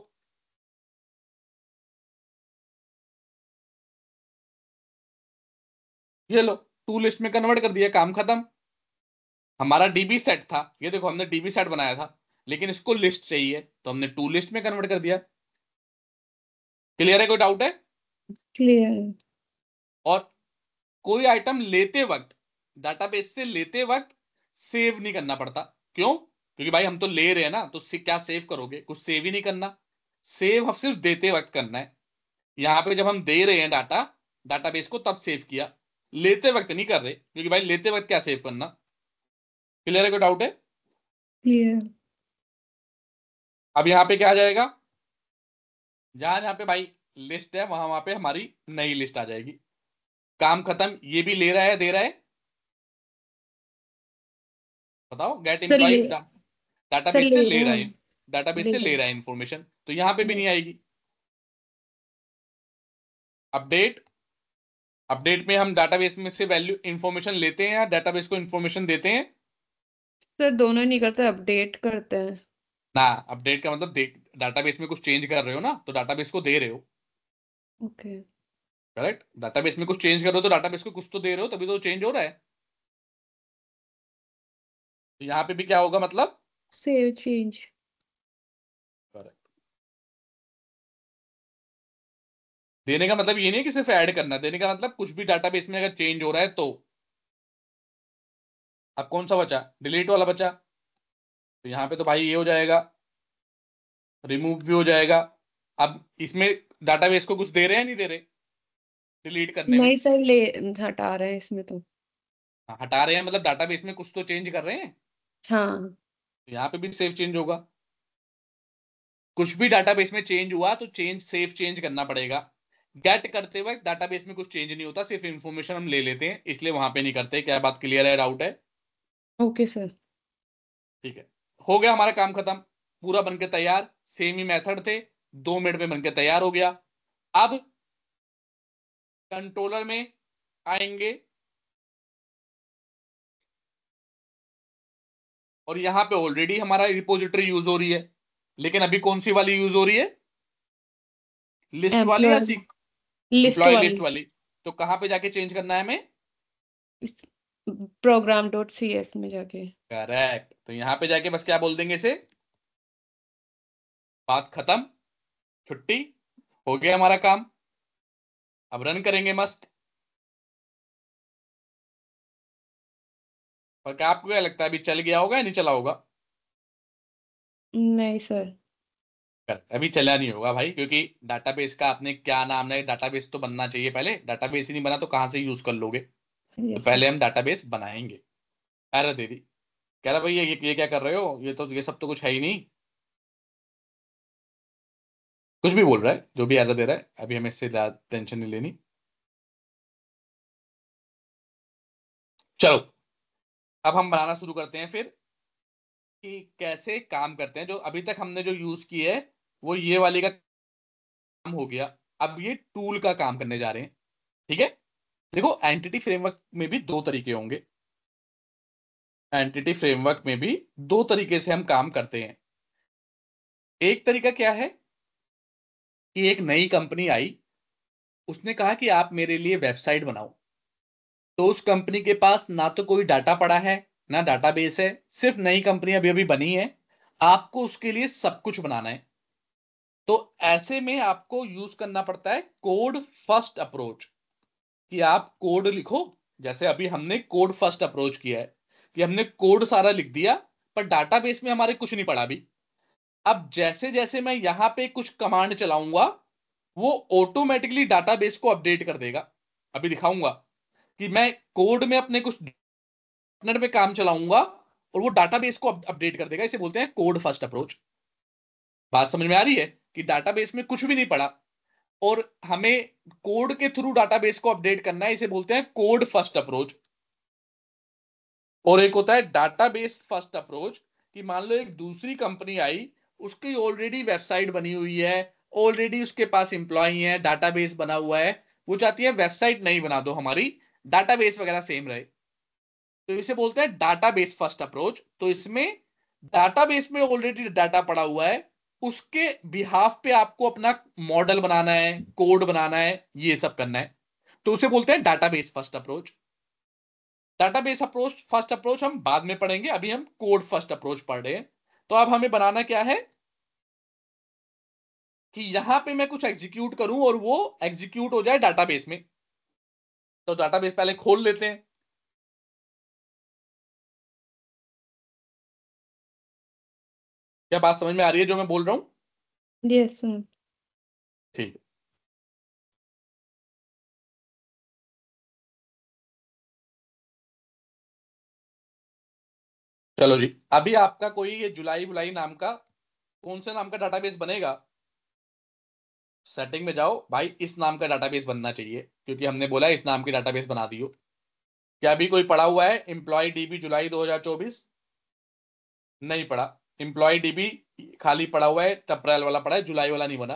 ये लो, टू लिस्ट में कन्वर्ट कर दिया, काम खत्म। हमारा डीबी सेट था, ये देखो हमने डीबी सेट बनाया था, लेकिन इसको लिस्ट चाहिए तो हमने टू लिस्ट में कन्वर्ट कर दिया। क्लियर है, कोई डाउट है? क्लियर है। और कोई आइटम लेते वक्त, डाटाबेस से लेते वक्त सेव नहीं करना पड़ता। क्यों? क्योंकि भाई हम तो ले रहे हैं ना, तो क्या सेव करोगे, कुछ सेव ही नहीं करना। सेव हम सिर्फ देते वक्त करना है। यहाँ पे जब हम दे रहे हैं डाटा डाटाबेस को, तब सेव किया, लेते वक्त नहीं कर रहे, क्योंकि भाई लेते वक्त क्या सेव करना। क्लियर है, कोई डाउट है? क्लियर। अब यहाँ पे क्या आ जाएगा, जहां जहां पे भाई लिस्ट है वहां वहां पे हमारी नई लिस्ट आ जाएगी। काम खत्म, ये भी ले रहा है दे रहा है। बताओ, गेट सर एम्प्लॉय ले सर डाटाबेस से ले ले रहा रहा है। है, डाटाबेस ले से रहा ले है। रहा है इंफॉर्मेशन, तो यहां पे भी ले। नहीं आएगी। अपडेट, अपडेट में हम डाटाबेस में से वैल्यू इंफॉर्मेशन लेते हैं या डाटाबेस को इंफॉर्मेशन देते हैं? सर दोनों नहीं करते, अपडेट करते हैं। ना, अपडेट का मतलब देख, डाटाबेस में कुछ चेंज कर रहे हो ना, तो डाटाबेस को दे रहे हो। ओके। करेक्ट, डाटाबेस में कुछ चेंज कर रहे हो तो डाटाबेस को कुछ तो दे रहे हो, तभी तो चेंज हो रहा है। तो यहाँ पे भी क्या होगा मतलब, सेव चेंज। करेक्ट। देने का मतलब ये नहीं है कि सिर्फ ऐड करना, देने का मतलब कुछ भी डाटाबेस में अगर चेंज हो रहा है तो। अब कौन सा बचा, डिलीट वाला बचा, तो यहाँ पे तो भाई ये हो जाएगा, रिमूव भी हो जाएगा। अब इसमें डाटाबेस को कुछ दे रहे हैं नहीं दे रहे डिलीट करने में? नहीं सर, ले हटा रहे हैं इसमें तो। हाँ, हटा रहे हैं मतलब डाटाबेस में कुछ तो चेंज कर रहे हैं, हाँ। तो यहाँ पे भी सेव चेंज होगा। कुछ भी डाटाबेस में चेंज हुआ तो चेंज सेव चेंज करना पड़ेगा। गेट करते वक्त डाटाबेस में कुछ चेंज नहीं होता, सिर्फ इंफॉर्मेशन हम ले लेते हैं, इसलिए वहां पे नहीं करते। क्या बात क्लियर है, डाउट है? Okay sir. ठीक है, हो गया हमारा काम खत्म, पूरा बनके तैयार। सेम ही मेथड थे, 2 मिनट में बनके तैयार हो गया। अब कंट्रोलर में आएंगे और यहां पे ऑलरेडी हमारा रिपोजिटरी यूज हो रही है, लेकिन अभी कौन सी वाली यूज हो रही है, लिस्ट वाली या एम्प्लॉय, सी, लिस्ट एम्प्लॉय लिस्ट वाली। वाली? तो कहां पे जाके चेंज करना है हमें? प्रोग्राम डॉट सी एस में जाके। करेक्ट, तो यहां पे जाके बस क्या बोल देंगे इसे, बात खत्म, छुट्टी, हो गया हमारा काम। अब रन करेंगे मस्त। पर क्या आपको क्या लगता है, अभी चल गया होगा या नहीं चला होगा? नहीं सर। अभी चला नहीं होगा भाई, क्योंकि डाटाबेस का आपने क्या नाम है, डाटाबेस तो बनना चाहिए पहले। डाटाबेस ही नहीं बना तो कहां से यूज कर लोगे? तो यस सर। पहले हम डाटाबेस बनाएंगे। एरर दे दी, कह रहा भाई ये क्या कर रहे हो, ये तो ये सब तो कुछ है ही नहीं। कुछ भी बोल रहा है, जो भी एरर दे रहा है, अभी हमें इससे ज्यादा टेंशन नहीं लेनी। चलो, अब हम बनाना शुरू करते हैं फिर, कि कैसे काम करते हैं। जो अभी तक हमने जो यूज की है वो ये वाली का काम हो गया। अब ये टूल का काम करने जा रहे हैं। ठीक है, देखो एंटिटी फ्रेमवर्क में भी दो तरीके होंगे। एंटिटी फ्रेमवर्क में भी दो तरीके से हम काम करते हैं। एक तरीका क्या है, कि एक नई कंपनी आई, उसने कहा कि आप मेरे लिए वेबसाइट बनाओ। तो उस कंपनी के पास ना तो कोई डाटा पड़ा है, ना डाटाबेस है, सिर्फ नई कंपनी अभी अभी बनी है, आपको उसके लिए सब कुछ बनाना है। तो ऐसे में आपको यूज करना पड़ता है कोड फर्स्ट अप्रोच, कि आप कोड लिखो। जैसे अभी हमने कोड फर्स्ट अप्रोच किया है, कि हमने कोड सारा लिख दिया, पर डाटाबेस में हमारे कुछ नहीं पड़ा अभी। अब जैसे जैसे मैं यहां पे कुछ कमांड चलाऊंगा, वो ऑटोमेटिकली डाटाबेस को अपडेट कर देगा। अभी दिखाऊंगा कि मैं कोड में अपने कुछ डॉटनेट में काम चलाऊंगा और वो डाटाबेस को अपडेट कर देगा। इसे बोलते हैं कोड फर्स्ट अप्रोच। बात समझ में आ रही है, कि डाटाबेस में कुछ भी नहीं पड़ा और हमें कोड के थ्रू डाटाबेस को अपडेट करना है, इसे बोलते हैं कोड फर्स्ट अप्रोच। और एक होता है डाटाबेस फर्स्ट अप्रोच, कि मान लो एक दूसरी कंपनी आई, उसकी ऑलरेडी वेबसाइट बनी हुई है, ऑलरेडी उसके पास एम्प्लॉय है, डाटाबेस बना हुआ है, वो चाहती है वेबसाइट नहीं बना दो हमारी, डाटाबेस वगैरह सेम रहे। तो इसे बोलते हैं डाटाबेस फर्स्ट अप्रोच। तो इसमें डाटाबेस में ऑलरेडी डाटा पड़ा हुआ है, उसके बिहाफ पे आपको अपना मॉडल बनाना है, कोड बनाना है, ये सब करना है। तो उसे बोलते हैं database first approach. Database approach first approach हम बाद में पढ़ेंगे, अभी हम कोड फर्स्ट अप्रोच पढ़ रहे हैं। तो अब हमें बनाना क्या है, कि यहां पे मैं कुछ एग्जीक्यूट करूं और वो एग्जीक्यूट हो जाए डाटाबेस में। तो डाटाबेस पहले खोल लेते हैं। क्या बात समझ में आ रही है जो मैं बोल रहा हूं? Yes sir. ठीक है, चलो जी। अभी आपका कोई ये जुलाई बुलाई नाम का कौन से नाम का डाटाबेस बनेगा, सेटिंग में जाओ भाई, इस नाम का डाटाबेस बनना चाहिए, क्योंकि हमने बोला है इस नाम की डाटाबेस बना दियो। क्या अभी कोई पड़ा हुआ है एम्प्लॉय डीबी जुलाई 2024? नहीं पड़ा। एम्प्लॉय डीबी खाली पड़ा हुआ है, अप्रैल वाला पड़ा है, जुलाई वाला नहीं बना।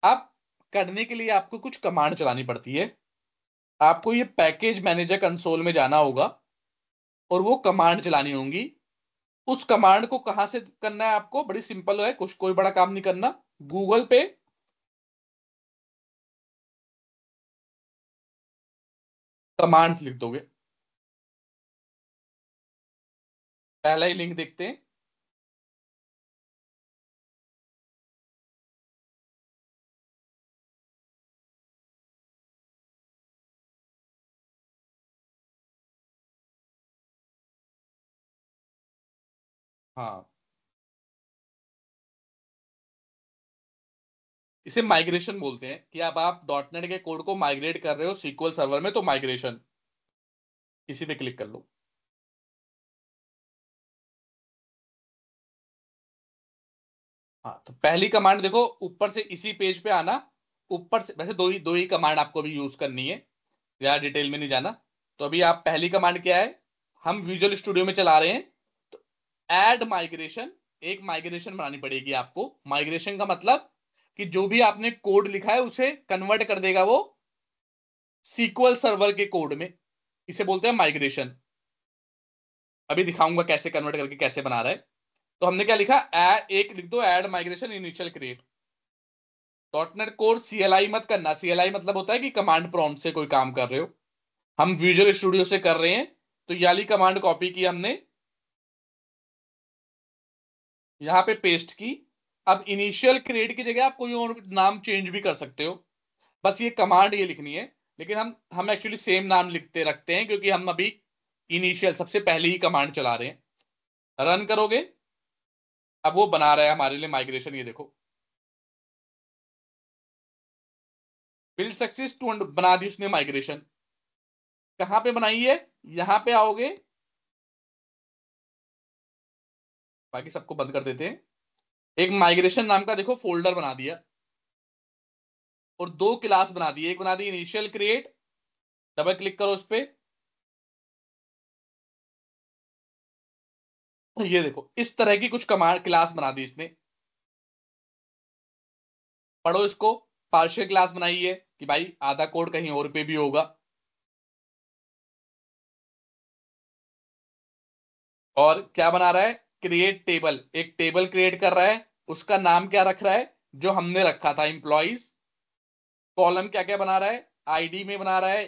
अब करने के लिए आपको कुछ कमांड चलानी पड़ती है। आपको ये पैकेज मैनेजर कंसोल में जाना होगा और वो कमांड चलानी होंगी। उस कमांड को कहां से करना है आपको, बड़ी सिंपल है, कुछ कोई बड़ा काम नहीं करना। गूगल पे कमांड्स लिख दोगे, पहला ही लिंक देखते हैं। हाँ, इसे माइग्रेशन बोलते हैं कि अब आप डॉट नेट के कोड को माइग्रेट कर रहे हो सीक्वल सर्वर में, तो माइग्रेशन, इसी पे क्लिक कर लो। हाँ, तो पहली कमांड देखो, ऊपर से इसी पेज पे आना, ऊपर से, वैसे दो ही कमांड आपको भी यूज करनी है, या डिटेल में नहीं जाना। तो अभी आप, पहली कमांड क्या है, हम विजुअल स्टूडियो में चला रहे हैं, तो ऐड माइग्रेशन, एक माइग्रेशन बनानी पड़ेगी आपको। माइग्रेशन का मतलब कि जो भी आपने कोड लिखा है उसे कन्वर्ट कर देगा वो सीक्वल सर्वर के कोड में, इसे बोलते हैं माइग्रेशन। अभी दिखाऊंगा कैसे कन्वर्ट करके कैसे बना रहा है। तो हमने क्या लिखा, एक लिख दो, add migration initial create. Dot net code CLI मत करना, सीएलआई मतलब होता है कि कमांड प्रॉम्प्ट से कोई काम कर रहे हो, हम विजुअल स्टूडियो से कर रहे हैं। तो ये वाली कमांड कॉपी की हमने, यहां पे पेस्ट की। अब इनिशियल क्रिएट की जगह आप कोई और नाम चेंज भी कर सकते हो, बस ये कमांड ये लिखनी है। लेकिन हम एक्चुअली सेम नाम लिखते रखते हैं, क्योंकि हम अभी इनिशियल सबसे पहले ही कमांड चला रहे हैं। रन करोगे, अब वो बना रहा है हमारे लिए माइग्रेशन, ये देखो, बिल्ड सक्सेस टू, बना दी उसने माइग्रेशन। कहां पे बनाई है, यहां पे आओगे, बाकी सबको बंद कर देते हैं। एक माइग्रेशन नाम का देखो फोल्डर बना दिया, और दो क्लास बना दी, एक बना दी इनिशियल क्रिएट, डबल क्लिक करो उस पे, ये देखो इस तरह की कुछ कमांड क्लास बना दी इसने। पढ़ो इसको, पार्शियल क्लास बनाई है कि भाई आधा कोड कहीं और पे भी होगा। और क्या बना रहा है, क्रिएट टेबल, एक टेबल क्रिएट कर रहा है, उसका नाम क्या रख रहा है, जो हमने रखा था एम्प्लॉइज। कॉलम क्या क्या बना रहा है, आईडी में बना रहा है,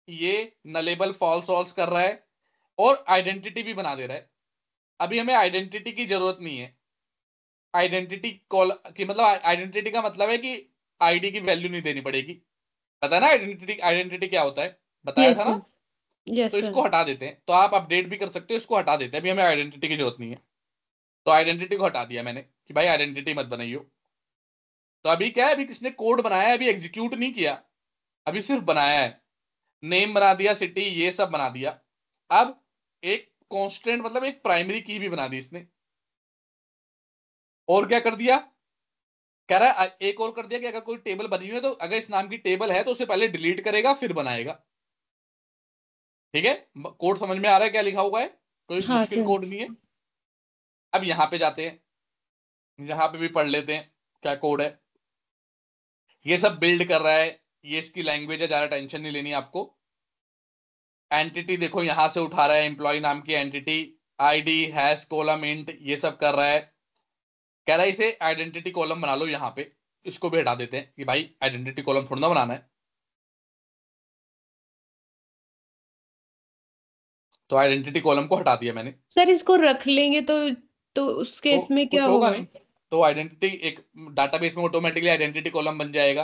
ये नलेबल फॉल्स वॉल्स कर रहा है, और आइडेंटिटी भी बना दे रहा है। अभी हमें आइडेंटिटी की जरूरत नहीं है, आइडेंटिटी कॉल की मतलब, आइडेंटिटी का मतलब है कि आईडी की वैल्यू नहीं देनी पड़ेगी। पता है ना आइडेंटिटी, आइडेंटिटी क्या होता है, बताया यस था ना। सर। तो यस सर। इसको हटा देते हैं, तो आप अपडेट भी कर सकते हो, इसको हटा देते हैं, अभी हमें आइडेंटिटी की जरूरत नहीं है। तो आइडेंटिटी को हटा दिया मैंने कि भाई आइडेंटिटी मत बनाइयो। तो अभी क्या है, अभी किसने कोड बनाया है, अभी एग्जीक्यूट नहीं किया, अभी सिर्फ बनाया है। नेम बना दिया, सिटी, ये सब बना दिया। अब एक कांस्टेंट, मतलब एक प्राइमरी की भी बना दी इसने। और क्या कर दिया, कह रहा है एक और कर दिया कि अगर कोई टेबल बनी हुई है, तो अगर इस नाम की टेबल है तो उसे पहले डिलीट करेगा फिर बनाएगा। ठीक है, कोड समझ में आ रहा है क्या लिखा हुआ है, कोई हाँ मुश्किल सर। कोड नहीं है। अब यहां पे जाते हैं, यहां पे भी पढ़ लेते हैं क्या कोड है। ये सब बिल्ड कर रहा है, ये इसकी लैंग्वेज है, ज्यादा टेंशन नहीं लेनी आपको। एंटिटी देखो यहां से उठा रहा है, एम्प्लॉय नाम की entity, ID, hash, column, int, ये सब कर रहा है। कह रहा है इसे आइडेंटिटी कॉलम बना लो यहाँ पे। इसको भी हटा देते हैं कि भाई आइडेंटिटी कॉलम थोड़ा ना बनाना है। तो आइडेंटिटी कॉलम को हटा दिया मैंने। सर इसको रख लेंगे तो उस तो केस में क्या कुछ होगा होगा? नहीं, तो आइडेंटिटी एक डाटाबेस में ऑटोमेटिकली आइडेंटिटी कॉलम बन जाएगा,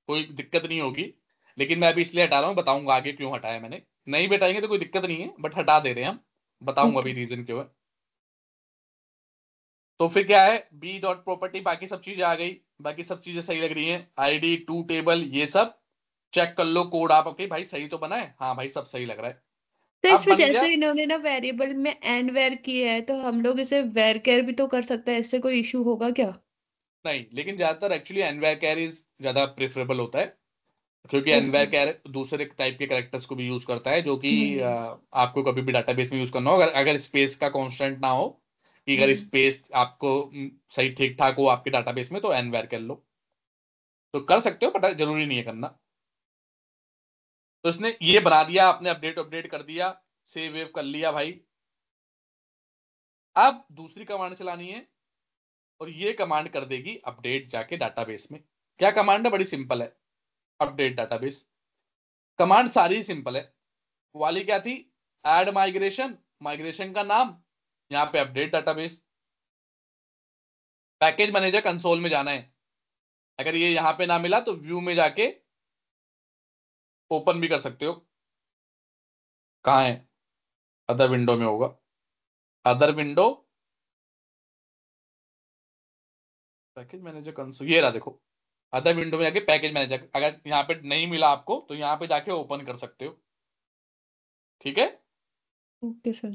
कोई दिक्कत नहीं होगी। लेकिन मैं अभी इसलिए हटा रहा हूँ, बताऊंगा आगे क्यों हटाया मैंने। नहीं बैठाएंगे तो कोई दिक्कत नहीं है, बट हटा दे रहे हैं हम, बताऊंगा ओके। अभी रीजन क्यों है। तो फिर क्या है, बी डॉट प्रॉपर्टी, बाकी सब चीजें आ गई, बाकी सब चीजें सही लग रही हैं, आईडी, टू टेबल, ये सब चेक कर लो कोड आप, ओके भाई सही तो बना है, हाँ भाई सब सही लग रहा है। तो अब इसमें बन गया। जैसे इन्होंने ना वेरिएबल में एन वेर किया है, तो हम लोग इसे वेर केयर भी तो कर सकते हैं, इससे कोई इशू होगा क्या? नहीं, लेकिन ज्यादातर एक्चुअली एनवायर कैरीज ज्यादा प्रेफरेबल होता है, क्योंकि एनवायर ओके। कैर दूसरे टाइप के कैरेक्टर्स को भी यूज करता है, जो कि हम्म। आपको कभी भी डाटाबेस में यूज करना हो, अगर अगर स्पेस का कांस्टेंट ना हो, कि अगर हम्म। स्पेस आपको सही ठीक ठाक हो आपके डाटाबेस में, तो एनवायर कर लो। तो कर सकते हो, बट जरूरी नहीं है करना। तो इसने ये बना दिया, आपने अपडेट अपडेट कर दिया, सेव वेव कर लिया भाई। अब दूसरी कमांड चलानी है, और ये कमांड कर देगी अपडेट जाके डाटाबेस में। क्या कमांड है, बड़ी सिंपल है, अपडेट डाटाबेस। कमांड सारी सिंपल है। वाली क्या थी, ऐड माइग्रेशन, माइग्रेशन का नाम, यहाँ पे update database. Package manager console में जाना है, अगर ये यहाँ पे ना मिला तो व्यू में जाके ओपन भी कर सकते हो। कहाँ है, अदर विंडो में होगा, other window, package manager console, ये रहा देखो, अदर विंडो में जाके पैकेज मैनेजर, अगर यहाँ पे नहीं मिला आपको तो यहाँ पे जाके ओपन कर सकते हो, ठीक है। Okay sir.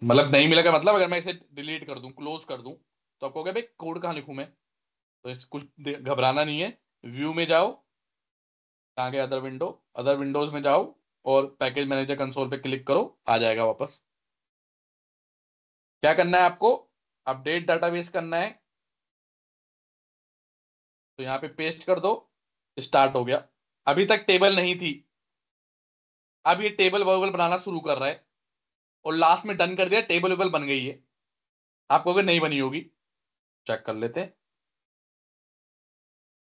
मतलब नहीं मिला का मतलब, अगर मैं इसे डिलीट कर दूं, क्लोज कर दूं, तो आपको क्या भाई कोड कहाँ लिखूं मैं, तो कुछ घबराना नहीं है। व्यू में जाओ, आगे अदर विंडो, अदर विंडोज में जाओ और पैकेज मैनेजर कंसोल पे क्लिक करो, आ जाएगा वापस। क्या करना है आपको, अपडेट डाटाबेस करना है, तो यहाँ पे पेस्ट कर दो, स्टार्ट हो गया। अभी तक टेबल नहीं थी, अब ये टेबल वेबल बनाना शुरू कर रहा है, और लास्ट में डन कर दिया, टेबल वेबल बन गई है। आपको अगर नहीं बनी होगी, चेक कर लेते हैं।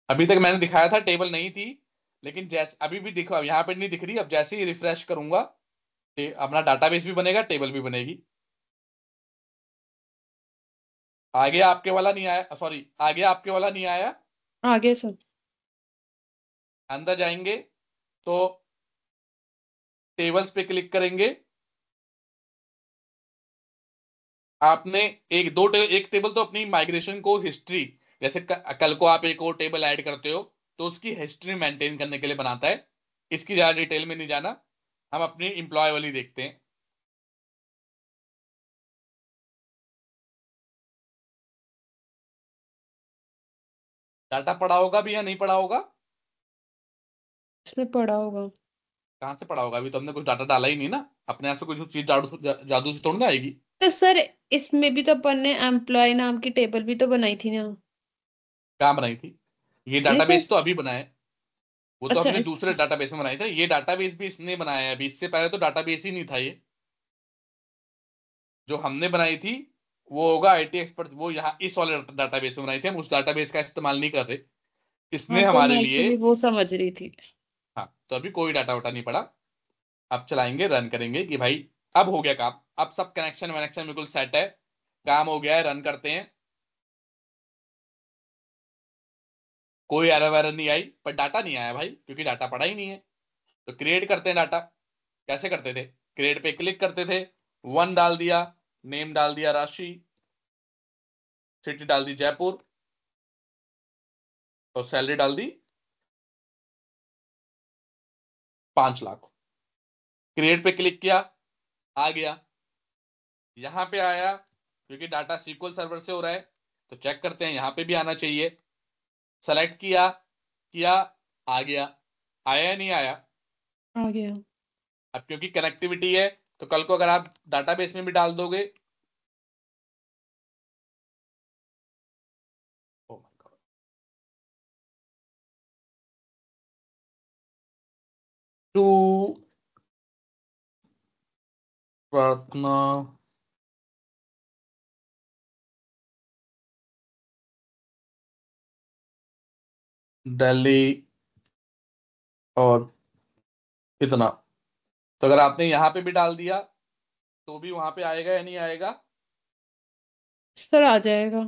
अभी तक मैंने दिखाया था टेबल नहीं थी, लेकिन जैसे अभी भी दिखो, अब यहाँ पे नहीं दिख रही, अब जैसे ही रिफ्रेश करूंगा, अपना डाटाबेस भी बनेगा, टेबल भी बनेगी। आगे आपके वाला नहीं आया, सॉरी, आगे आपके वाला नहीं आया। आगे सर। अंदर जाएंगे तो टेबल्स पे क्लिक करेंगे। आपने एक टेबल तो अपनी माइग्रेशन को हिस्ट्री, जैसे कल को आप एक और टेबल ऐड करते हो, तो उसकी हिस्ट्री मेंटेन करने के लिए बनाता है। इसकी ज्यादा डिटेल में नहीं जाना, हम अपनी इंप्लॉय वाली देखते हैं। डाटा पड़ा होगा भी या नहीं पड़ा होगा, इसमें पड़ा होगा। कहाँ से पड़ा होगा, अभी तो हमने कुछ डाटा डाला ही नहीं ना, अपने आप से कुछ चीज जादू से थोड़ी ना आएगी। तो सर इसमें भी तो अपन ने एम्प्लॉय नाम की टेबल भी तो बनाई थी ना। कहाँ बनाई थी, ये नहीं सर डाटाबेस तो अभी बनाया है, वो तो अच्छा हमने इस दूसरे डाटाबेस में बनाए थे, ये डाटाबेस भी इसने बनाया है अभी, इससे पहले तो डाटाबेस ही नहीं था ये। जो हमने बनाई थी वो होगा आईटी एक्सपर्ट, वो यहाँ इस वाले डाटाबेस में बनाई थी, हम उस डाटाबेस का इस्तेमाल नहीं कर रहे, हाँ इसने सर हमारे मैं लिए। एक्चुअली वो समझ रही थी। हाँ, तो अभी कोई डाटा वाटा नहीं पड़ा। अब चलाएंगे, रन करेंगे कि भाई अब हो गया काम, अब सब कनेक्शन वनेक्शन बिल्कुल सेट है, काम हो गया है, रन करते हैं। कोई एरर वैरर नहीं आई, पर डाटा नहीं आया भाई, क्योंकि डाटा पड़ा ही नहीं है। तो क्रिएट करते हैं डाटा, कैसे करते थे, क्रिएट पे क्लिक करते थे, वन डाल दिया, नेम डाल दिया राशि, सिटी डाल दी जयपुर, और सैलरी डाल दी 5 लाख। क्रिएट पे क्लिक किया, आ गया, यहां पे आया, क्योंकि डाटा सीक्वल सर्वर से हो रहा है, तो चेक करते हैं यहां पे भी आना चाहिए। सेलेक्ट किया, किया, आ गया, आया या नहीं आया। आ गया। अब क्योंकि कनेक्टिविटी है, तो कल को अगर आप डाटाबेस में भी डाल दोगे, ओ माय गॉड, टू प्रार्थना दिल्ली और इतना, तो अगर आपने यहां पे भी डाल दिया तो भी वहां पे आएगा या नहीं आएगा, सर आ जाएगा।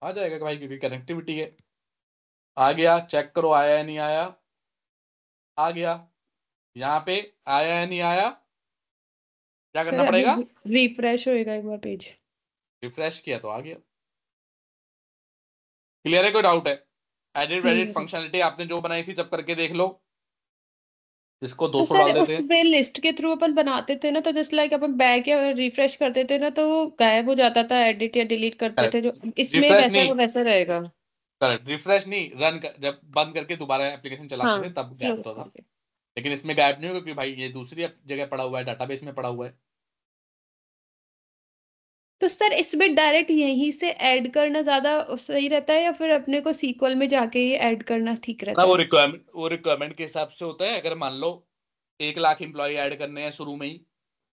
आ जाएगा भाई, क्योंकि कनेक्टिविटी है। आ गया, चेक करो आया या नहीं आया, आ गया, यहाँ पे आया या नहीं आया, क्या सर करना अभी पड़ेगा, रिफ्रेश होएगा एक बार पेज। रिफ्रेश किया तो आ गया। क्लियर है, कोई डाउट है, एडिट वेडिट क्लियर है। फंक्शनलिटी आपने जो बनाई थी जब करके देख लो, इसको तो 200 सर डाल देते हैं। उसमें लिस्ट के थ्रू अपन बनाते थे ना, तो जस्ट लाइक अपन बैक या रिफ्रेश करते थे ना, तो वो गायब हो जाता था, एडिट या डिलीट करते थे, करेक्ट, जो इसमें रिफ्रेश वैसा नहीं, का वैसा रहेगा। करेक्ट, रिफ्रेश नहीं, जब बंद करके दोबारा एप्लीकेशन चलाते हाँ थे तब गायब क्लोज होता था। करके। लेकिन इसमें गायब नहीं होगा, क्योंकि भाई ये दूसरी जगह पड़ा हुआ है, डाटाबेस में पड़ा हुआ है। तो सर इसमें डायरेक्ट यहीं से ऐड करना ज्यादा सही रहता है, या फिर अपने को सीक्वल में जाके ही ऐड करना ठीक ना, रहता है? वो रिक्वायरमेंट के हिसाब से होता है। अगर मान लो 1 लाख एम्प्लॉय ऐड करने हैं शुरू में ही,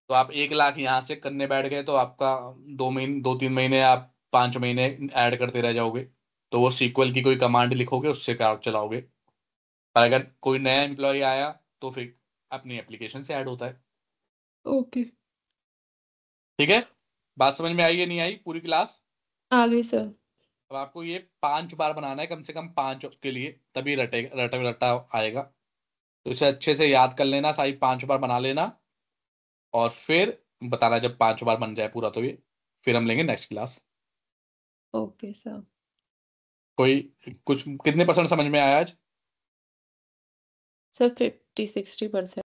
तो आप 1 लाख यहाँ से करने बैठ गए, तो आपका 2 महीने, 2-3 महीने, आप 5 महीने ऐड करते रह जाओगे। तो वो सीक्वल की कोई कमांड लिखोगे, उससे काम चलाओगे। और अगर कोई नया एम्प्लॉय आया, तो फिर अपनी एप्लीकेशन से ऐड होता है। ओके। ठीक है, बात समझ में आई या नहीं आई पूरी क्लास। आ गई सर। अब आपको ये 5 बार बनाना है, कम से कम 5 के लिए, तभी रटेगा, रटा रटा आएगा। तो इसे अच्छे से याद कर लेना, सारी 5 बार बना लेना, और फिर बताना जब 5 बार बन जाए पूरा, तो ये फिर हम लेंगे नेक्स्ट क्लास। Okay sir. कोई कुछ कितने परसेंट समझ में आया आज? सर 50-60%।